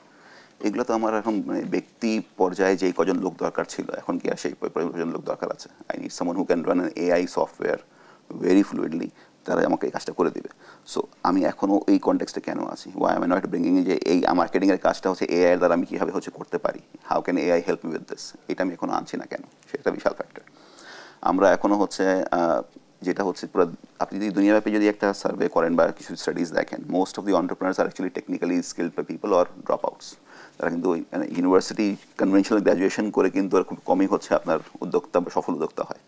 C: এগুলো তো আমার এখন ব্যক্তি পর্যায়ে যেই কজন লোক দরকার ছিল, এখন কি আর সেই কজন লোক দরকার আছে? I need someone who can run an AI software very fluidly, তারা আমাকে এই কাজটা করে দিবে। সো আমি এখনও এই কনটেক্সটে কেন আছি? Why I am not bringing যে এই মার্কেটিংয়ের কাজটা হচ্ছে এআই এর দ্বারা আমি কীভাবে করতে পারি, how can AI help me with this, এটা আমি এখনও আনছি না কেন? সেটা বিশাল ফ্যাক্টর। আমরা এখনও যেটা হচ্ছে পুরো, আপনি যদি দুনিয়াব্যাপী যদি একটা সার্ভে করেন বা কিছু স্টাডিজ দেখেন, most of the entrepreneurs are actually technically skilled people or drop outs. তারা কিন্তু ইউনিভার্সিটি কনভেনশনাল গ্র্যাজুয়েশন করে কিন্তু আর খুব কমই আপনার উদ্যোক্তা বা সফল উদ্যোক্তা হয়।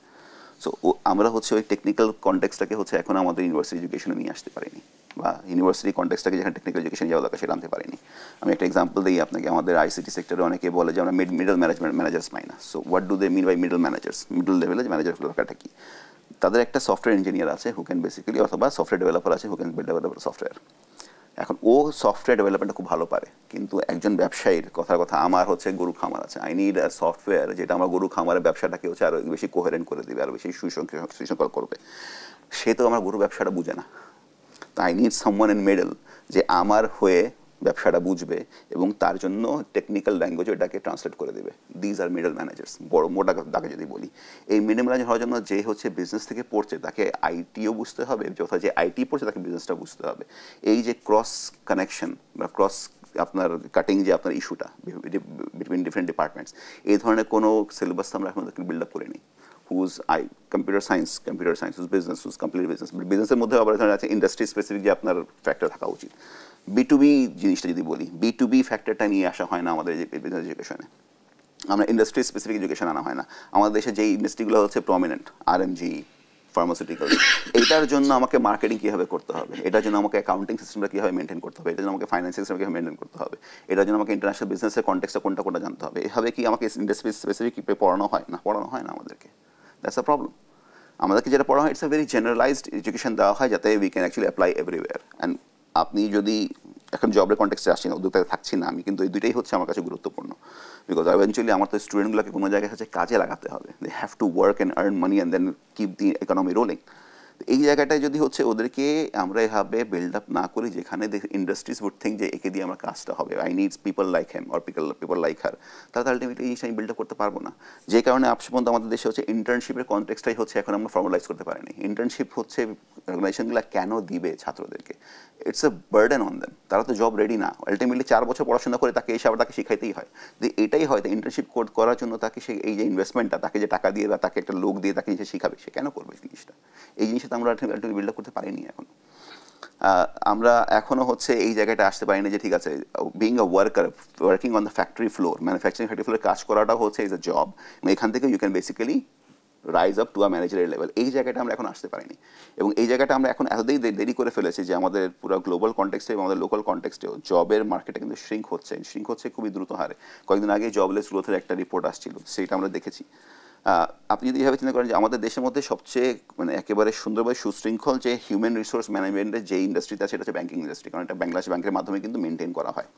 C: সো আমরা ওই টেকনিক্যাল কনটেক্সটটাকে এখন আমাদের ইউনিভার্সিটি এডুকেশনে নিয়ে আসতে পারিনি, বা ইউনিভার্সিটি কনটেক্সটটাকে যেখানে টেকনিক্যাল এডুকেশন যাওয়া দরকার সেটা আনতে পারিনি। আমি একটা এক্সাম্পল দিই আপনাকে। আমাদের আইসিটি সেক্টরে অনেকে বলে যে আমরা মিডল ম্যানেজার্স পাই না। So what do they mean by middle managers? Middle লেভেলে ম্যানেজার দরকারটা কি? তাদের একটা সফটওয়্যার ইঞ্জিনিয়ার আছে হু ক্যান বেসিক্যালি, অথবা সফটওয়্যার ডেভেলপার আছে হু ক্যান ডেভেলপ সফটওয়্যার। এখন ও সফটওয়্যার ডেভেলপমেন্টটা খুব ভালো পারে, কিন্তু একজন ব্যবসায়ীর কথা আমার গরু খামার আছে, আই নিড আ সফটওয়্যার যেটা আমার গরু খামারের ব্যবসাটাকে আরও বেশি কোহেরেন্ট করে দেবে, আরও বেশি সুশৃঙ্খল করবে। সে তো আমার গরু ব্যবসাটা বুঝে না। তো I need someone in middle যে আমার হয়ে ব্যবসাটা বুঝবে এবং তার জন্য টেকনিক্যাল ল্যাঙ্গুয়েজ এটাকে ট্রান্সলেট করে দেবে। These are middle managers. বড় মোটা দাগে যদি বলি, এই মিডল ম্যানেজার হওয়ার জন্য যে বিজনেস থেকে পড়ছে তাকে আইটিও বুঝতে হবে, যথা যে আইটি পড়ছে তাকে বিজনেসটা বুঝতে হবে। এই যে ক্রস কানেকশন বা ক্রস আপনার কাটিং যে আপনার ইস্যুটা বিটুইন ডিফারেন্ট ডিপার্টমেন্টস, এই ধরনের কোনো সিলেবাস আমরা এখন বিল্ড আপ করিনি। Whose computer science, whose business, whose complete business. বিজনেসের মধ্যে আবার ধরনের আছে ইন্ডাস্ট্রি স্পেসিফিক যে আপনার ফ্যাক্টর থাকা উচিত। B2B জিনিসটা যদি বলি, B2B ফ্যাক্টরটা নিয়ে আসা হয় না আমাদের বিজনেস এডুকেশনে। আমরা ইন্ডাস্ট্রি স্পেসিফিক এডুকেশন আনা হয় না। আমাদের দেশে যেই ইন্ডাস্ট্রিগুলো প্রমিনেন্ট, RMG, ফার্মাসিউটিক্যাল, এইটার জন্য আমাকে মার্কেটিং কীভাবে করতে হবে, এটার জন্য আমাকে অ্যাকাউন্টিং সিস্টেমটা কীভাবে মেনটেন করতে হবে, এটার জন্য আমাকে ফাইন্যান্স সিস্টেম কীভাবে মেনটেন করতে হবে, এটার জন্য আমাকে ইন্টারন্যাশনাল বিজনেসের কনটেক্সটটা কোনটা জানতে হবে। এভাবে কি আমাকে ইন্ডাস্ট্রি স্পেসিফিক পড়ানো হয় না আমাদেরকে। That's a problem. আমাদেরকে যেটা পড়া হয়, it's a very generalised education দেওয়া হয় যাতে we can actually apply everywhere. And আপনি যদি এখন জবের কনটেক্সটে আসছি না, উদ্যোক্তায় থাকছি না আমি, কিন্তু এই দুইটাই আমার কাছে গুরুত্বপূর্ণ। বিকজ ইভেনচুয়ালি আমার তো স্টুডেন্টগুলোকে কোনো জায়গায় কাজে লাগাতে হবে। They have to work and earn money and then keep the economy rolling. এই জায়গাটায় যদি হচ্ছে ওদেরকে আমরা এভাবে বিল্ড আপ না করি যেখানে ইন্ডাস্ট্রিজ উড থিঙ্ক যে একে দিয়ে আমার কাজটা হবে, I needs people like hem or people like her, তাহলে আলটিমেটলি এই জিনিসটা আমি বিল্ড আপ করতে পারবো না। যে কারণে আজ পর্যন্ত আমাদের দেশে হচ্ছে ইন্টার্নশিপের কনটেক্সটাই হচ্ছে এখন আমরা ফর্মালাইজ করতে পারিনি। ইন্টার্নশিপ হচ্ছে অর্গানাইজেশনগুলো কেন দিবে ছাত্রদেরকে, it's a burden on them, তারা তো জব রেডি না। আলটিমেটলি 4 বছর পড়াশোনা করে তাকে এসে আবার তাকে শিখাইতেই হয়। যে এটাই হয়তো ইন্টার্নশিপ করার জন্য তাকে সে এই যে ইনভেস্টমেন্টটা, তাকে যে টাকা দিয়ে বা তাকে একটা লোক দিয়ে তাকে যে শিখাবে, সে কেন করবে এই জিনিসটা? এই জিনিসটা আমরা বিল্ড আপ করতে পারিনি এখন। আমরা এখনও হচ্ছে এই জায়গাটা আসতে পারি না যে ঠিক আছে being a working on the factory floor, manufacturing factory ফ্লোরে কাজ করাটাও হচ্ছে ইজ আ জব, এখান থেকে you can basically rise up to a ম্যানেজারের লেভেল। এই জায়গাটা আমরা এখন আসতে পারিনি, এবং এই জায়গাটা আমরা এখন এতটাই দেরি করে ফেলেছি যে আমাদের পুরো গ্লোবাল কনটেক্সটে এবং আমাদের লোকাল কনটেক্সটেও জবের মার্কেটে কিন্তু শ্রিঙ্ক হচ্ছে খুবই দ্রুত হারে। কয়েকদিন আগে জবলেস গ্রোথের একটা রিপোর্ট আসছিল, সেটা আমরা দেখেছি। আপনি যদি এভাবে চিন্তা করেন যে আমাদের দেশের মধ্যে সবচেয়ে মানে একেবারে সুন্দরভাবে সুশৃঙ্খল যে হিউম্যান রিসোর্স ম্যানেজমেন্টের যে ইন্ডাস্ট্রিটা, সেটা হচ্ছে ব্যাঙ্কিং ইন্ডাস্ট্রি, কারণ এটা বাংলাদেশ ব্যাংকের মাধ্যমে কিন্তু মেনটেন করা হয়।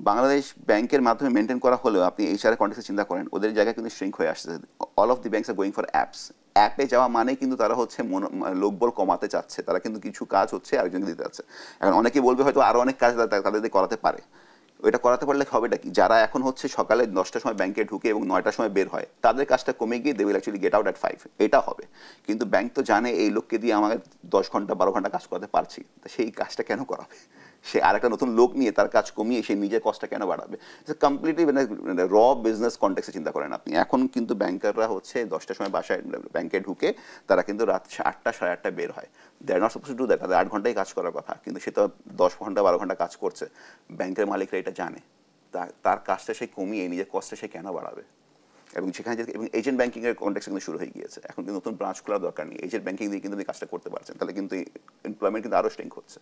C: বাংলাদেশ ব্যাংকের মাধ্যমে মেনটেন করা হলেও আপনি এইচআর কনটেক্সটে চিন্তা করেন, ওদের জায়গায় কিন্তু শ্রিঙ্ক হয়ে আসছে। All of the banks are going for অ্যাপে যাওয়া মানে কিন্তু তারা হচ্ছে লোকবল কমাতে চাচ্ছে, তারা কিন্তু কিছু কাজ হচ্ছে আরেকজনকে দিতে চাচ্ছে। এখন অনেকে বলবে হয়তো আরও অনেক কাজ তাদের করাতে পারে, ওইটা করাতে পারলে হবেটা কি, যারা এখন হচ্ছে সকালে 10টার সময় ব্যাংকে ঢুকে এবং 9টার সময় বের হয়, তাদের কাজটা কমে গিয়ে they will actually get out at 5, এটা হবে। কিন্তু ব্যাংক তো জানে এই লোককে দিয়ে আমাকে 10 ঘন্টা 12 ঘন্টা কাজ করাতে পারছি, তো সেই কাজটা কেন করাবে? সে আরেকটা নতুন লোক নিয়ে তার কাজ কমিয়ে সে নিজের কষ্টটা কেন বাড়াবে? কমপ্লিটলি মানে র বিজনেস কনটেক্সটে চিন্তা করেন আপনি। এখন কিন্তু ব্যাংকাররা হচ্ছে 10টার সময় বাসায় ব্যাংকে ঢুকে তারা কিন্তু রাত 8টা 8:30 বের হয়। They are not suppose to do that, তাদের 8 ঘন্টাই কাজ করার কথা, কিন্তু সে তো 10 ঘন্টা 12 ঘন্টা কাজ করছে। ব্যাংকের মালিকরা এটা জানে, তার কাজটা সে কমিয়ে নিজের কষ্টটা সে কেন বাড়াবে? এবং সেখানে এবং এজেন্ট ব্যাংকিংয়ের কনটেক্সট কিন্তু শুরু হয়ে গিয়েছে। এখন কিন্তু নতুন ব্রাঞ্চ খোলার দরকার নেই, এজেন্ট ব্যাংকিং দিয়ে কিন্তু আপনি কাজটা করতে পারছেন। তাহলে কিন্তু এমপ্লয়মেন্ট কিন্তু আরও স্ট্রেংথ হচ্ছে,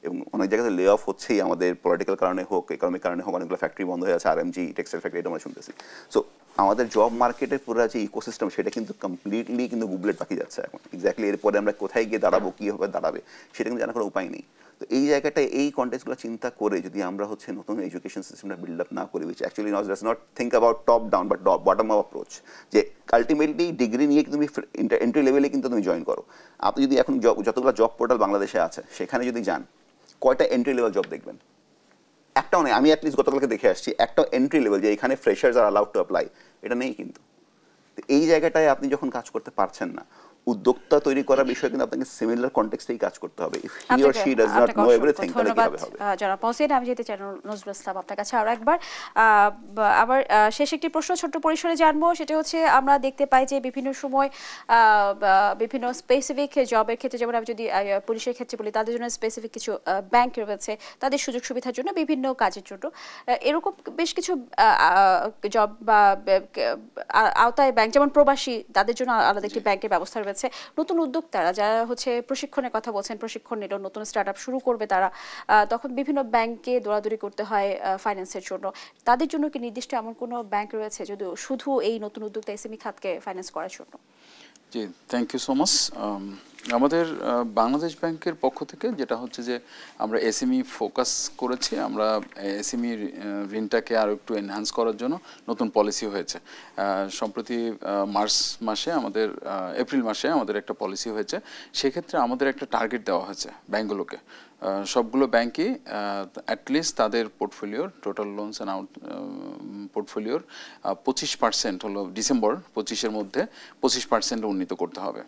C: এবং অনেক জায়গাতে লে অফ হচ্ছেই, আমাদের পলিটিক্যাল কারণে হোক, ইকোনমিক কারণে হোক, অনেকগুলো ফ্যাক্টরি বন্ধ হয়ে আছে, আরএমজি টেক্সটাইল ফ্যাক্টরি, এটা আমরা শুনতেছি। সো আমাদের জব মার্কেটের পুরো যে ইকোসিস্টেম, সেটা কিন্তু কমপ্লিটলি কিন্তু গুবলেট বাকি যাচ্ছে এখন। এক্স্যাক্টলি এরপরে আমরা কোথায় গিয়ে দাঁড়াবো, কীভাবে দাঁড়াবে, সেটা কিন্তু জানার কোনো উপায় নেই। তো এই জায়গাটায় এই কনটেক্সটগুলো চিন্তা করে যদি আমরা হচ্ছে নতুন এডুকেশন সিস্টেমটা বিল্ড আপ না করি, which actually does not think about top down but bottom up approach, যে আলটিমেটলি ডিগ্রি নিয়ে তুমি এন্ট্রি লেভেলে কিন্তু তুমি জয়েন করো। আপনি যদি এখন যতগুলো জব পোর্টাল বাংলাদেশে আছে, সেখানে যদি যান, কয়টা এন্ট্রি লেভেল জব দেখবেন? একটাও নেই। আমি অ্যাটলিস্ট গতকালকে দেখে আসছি, একটা এন্ট্রি লেভেল যে এখানে freshers R allowed to apply, এটা নেই কিন্তু। এই জায়গাটায় আপনি যখন কাজ করতে পারছেন না, উদ্যোক্তা তৈরি করার বিষয়ে কিন্তু আপনাকে সিমিলার কনটেক্সটেই কাজ করতে হবে। If he or she does not know everything, তাহলে কিভাবে হবে?
A: যারা পৌঁছে আমি যেতে চাই নজরুল ইসলাম আপনার কাছে আরো একবার আবার শেষ একটি প্রশ্ন ছোট্ট পরিসরে জানবো, সেটা হচ্ছে আমরা দেখতে পাই যে বিভিন্ন সময় বিভিন্ন স্পেসিফিক জবের ক্ষেত্রে, যেমন আমি যদি পুলিশের ক্ষেত্রে বলি, তাদের জন্য স্পেসিফিক কিছু ব্যাংক রয়েছে তাদের সুযোগ সুবিধার জন্য, বিভিন্ন কাজের জন্য। এরকম বেশ কিছু জব বা আওতায় ব্যাংক, যেমন প্রবাসী, তাদের জন্য আলাদা একটি ব্যাংকের ব্যবস্থা রয়েছে। নতুন উদ্যোক্তারা যারা হচ্ছে প্রশিক্ষণের কথা বলছেন, প্রশিক্ষণ নিল, নতুন স্টার্ট আপ শুরু করবে তারা, তখন বিভিন্ন ব্যাংকে দৌড়াদৌড়ি করতে হয় ফাইন্যান্সের জন্য। তাদের জন্য কি নির্দিষ্ট এমন কোনো ব্যাংক রয়েছে যদি শুধু এই নতুন উদ্যোক্তা এসএমই খাতকে ফাইন্যান্স করার জন্য?
B: জি, থ্যাংক ইউ সো মাচ। আমাদের বাংলাদেশ ব্যাংকের পক্ষ থেকে যেটা হচ্ছে যে আমরা এসএমই ফোকাস করেছি, আমরা এসএমই ঋণটাকে আরও একটু এনহ্যান্স করার জন্য নতুন পলিসি হয়েছে। সম্প্রতি এপ্রিল মাসে আমাদের একটা পলিসি হয়েছে। সেক্ষেত্রে আমাদের একটা টার্গেট দেওয়া হয়েছে ব্যাংকগুলোকে, সবগুলো ব্যাংকই অ্যাটলিস্ট তাদের পোর্টফোলিওর টোটাল লোনস অ্যান্ড আউট পোর্টফোলিওর 25% হলো ডিসেম্বর 25-এর মধ্যে 25% উন্নীত করতে হবে।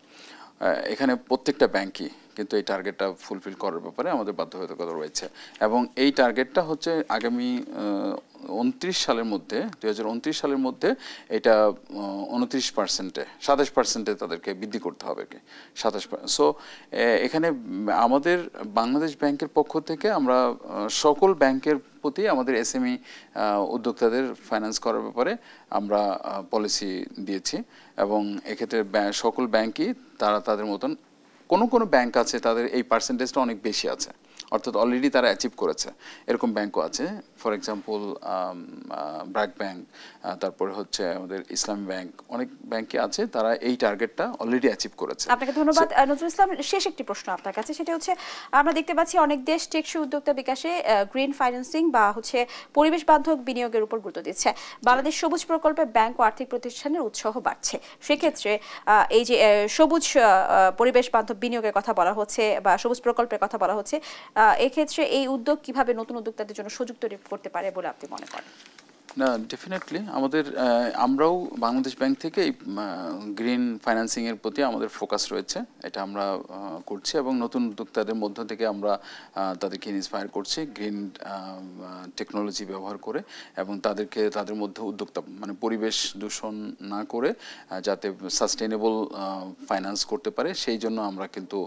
B: এখানে প্রত্যেকটা ব্যাংকই কিন্তু এই টার্গেটটা ফুলফিল করার ব্যাপারে আমাদের বাধ্যবাধকতা রয়েছে, এবং এই টার্গেটটা হচ্ছে আগামী 29 সালের মধ্যে 2029 সালের মধ্যে এটা 27% তাদেরকে বৃদ্ধি করতে হবে, 27%। সো এখানে আমাদের বাংলাদেশ ব্যাংকের পক্ষ থেকে আমরা সকল ব্যাংকের প্রতি আমাদের এসএমই উদ্যোক্তাদের ফাইন্যান্স করার ব্যাপারে আমরা পলিসি দিয়েছি, এবং এক্ষেত্রে সকল ব্যাংকই তারা তাদের মতন, কোনো ব্যাংক আছে তাদের এই পার্সেন্টেজটা অনেক বেশি আছে, অর্থাৎ অলরেডি তারা অ্যাচিভ করেছে, এরকম ব্যাংকও আছে। ফর এক্সাম্পল ব্র্যাক ব্যাংক, তারপরে হচ্ছে আমাদের ইসলামী ব্যাংক, অনেক ব্যাংকে আছে তারা এই টার্গেটটা অলরেডি অ্যাচিভ করেছে।
A: আপনাকে ধন্যবাদ নজরুল ইসলাম। শেষ একটি প্রশ্ন আপনার কাছে, সেটা হচ্ছে আমরা দেখতে পাচ্ছি অনেক দেশ টেকসই উদ্যোক্তা বিকাশে গ্রিন ফাইন্যান্সিং বা হচ্ছে পরিবেশ বান্ধব বিনিয়োগের উপর গুরুত্ব দিচ্ছে। বাংলাদেশ সবুজ প্রকল্পে ব্যাংক ও আর্থিক প্রতিষ্ঠানের উৎসাহ বাড়ছে। সেক্ষেত্রে এই যে সবুজ পরিবেশ বান্ধব বিনিয়োগের কথা বলা হচ্ছে বা সবুজ প্রকল্পের কথা বলা হচ্ছে, এক্ষেত্রে এই উদ্যোগ কিভাবে নতুন উদ্যোক্তাদের জন্য সুযোগ তৈরি করতে পারে বলে আপনি মনে করেন?
B: না, ডেফিনেটলি আমরাও বাংলাদেশ ব্যাংক থেকে এই গ্রিন ফাইন্যান্সিংয়ের প্রতি আমাদের ফোকাস রয়েছে, এটা আমরা করছি এবং নতুন উদ্যোক্তাদের মধ্য থেকে আমরা তাদেরকে ইন্সপায়ার করছি গ্রিন টেকনোলজি ব্যবহার করে, এবং তাদের মধ্যে উদ্যোক্তা মানে পরিবেশ দূষণ না করে যাতে সাস্টেইনেবল ফাইন্যান্স করতে পারে, সেই জন্য আমরা কিন্তু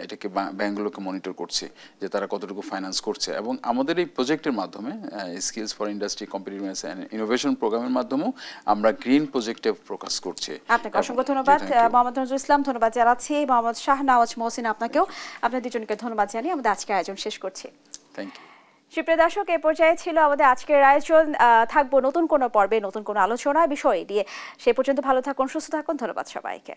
B: এটাকে ব্যাংকগুলোকে মনিটর করছি যে তারা কতটুকু ফাইন্যান্স করছে। এবং আমাদের এই প্রজেক্টের মাধ্যমে skills for industry competitiveness innovation প্রোগ্রামের মাধ্যমেও আমরা গ্রিন প্রজেক্টে ফোকাস করছি।
A: আপনাকে অসংখ্য ধন্যবাদ মোহাম্মদ নজরুল ইসলাম, ধন্যবাদ জানাচ্ছি মোহাম্মদ শাহনওয়াজ মহসিন, আপনাকেও, আপনাদের দুজনকে ধন্যবাদ জানিয়ে আমাদের আজকের আয়োজন শেষ করছি।
B: Thank you.
A: সুপ্রিয় দর্শক, এই পর্যায়ে ছিল আমাদের আজকের আয়োজন। থাকবো নতুন কোনো পর্বে নতুন কোনো আলোচনা বিষয় নিয়ে। সেই পর্যন্ত ভালো থাকুন, সুস্থ থাকুন, ধন্যবাদ সবাইকে।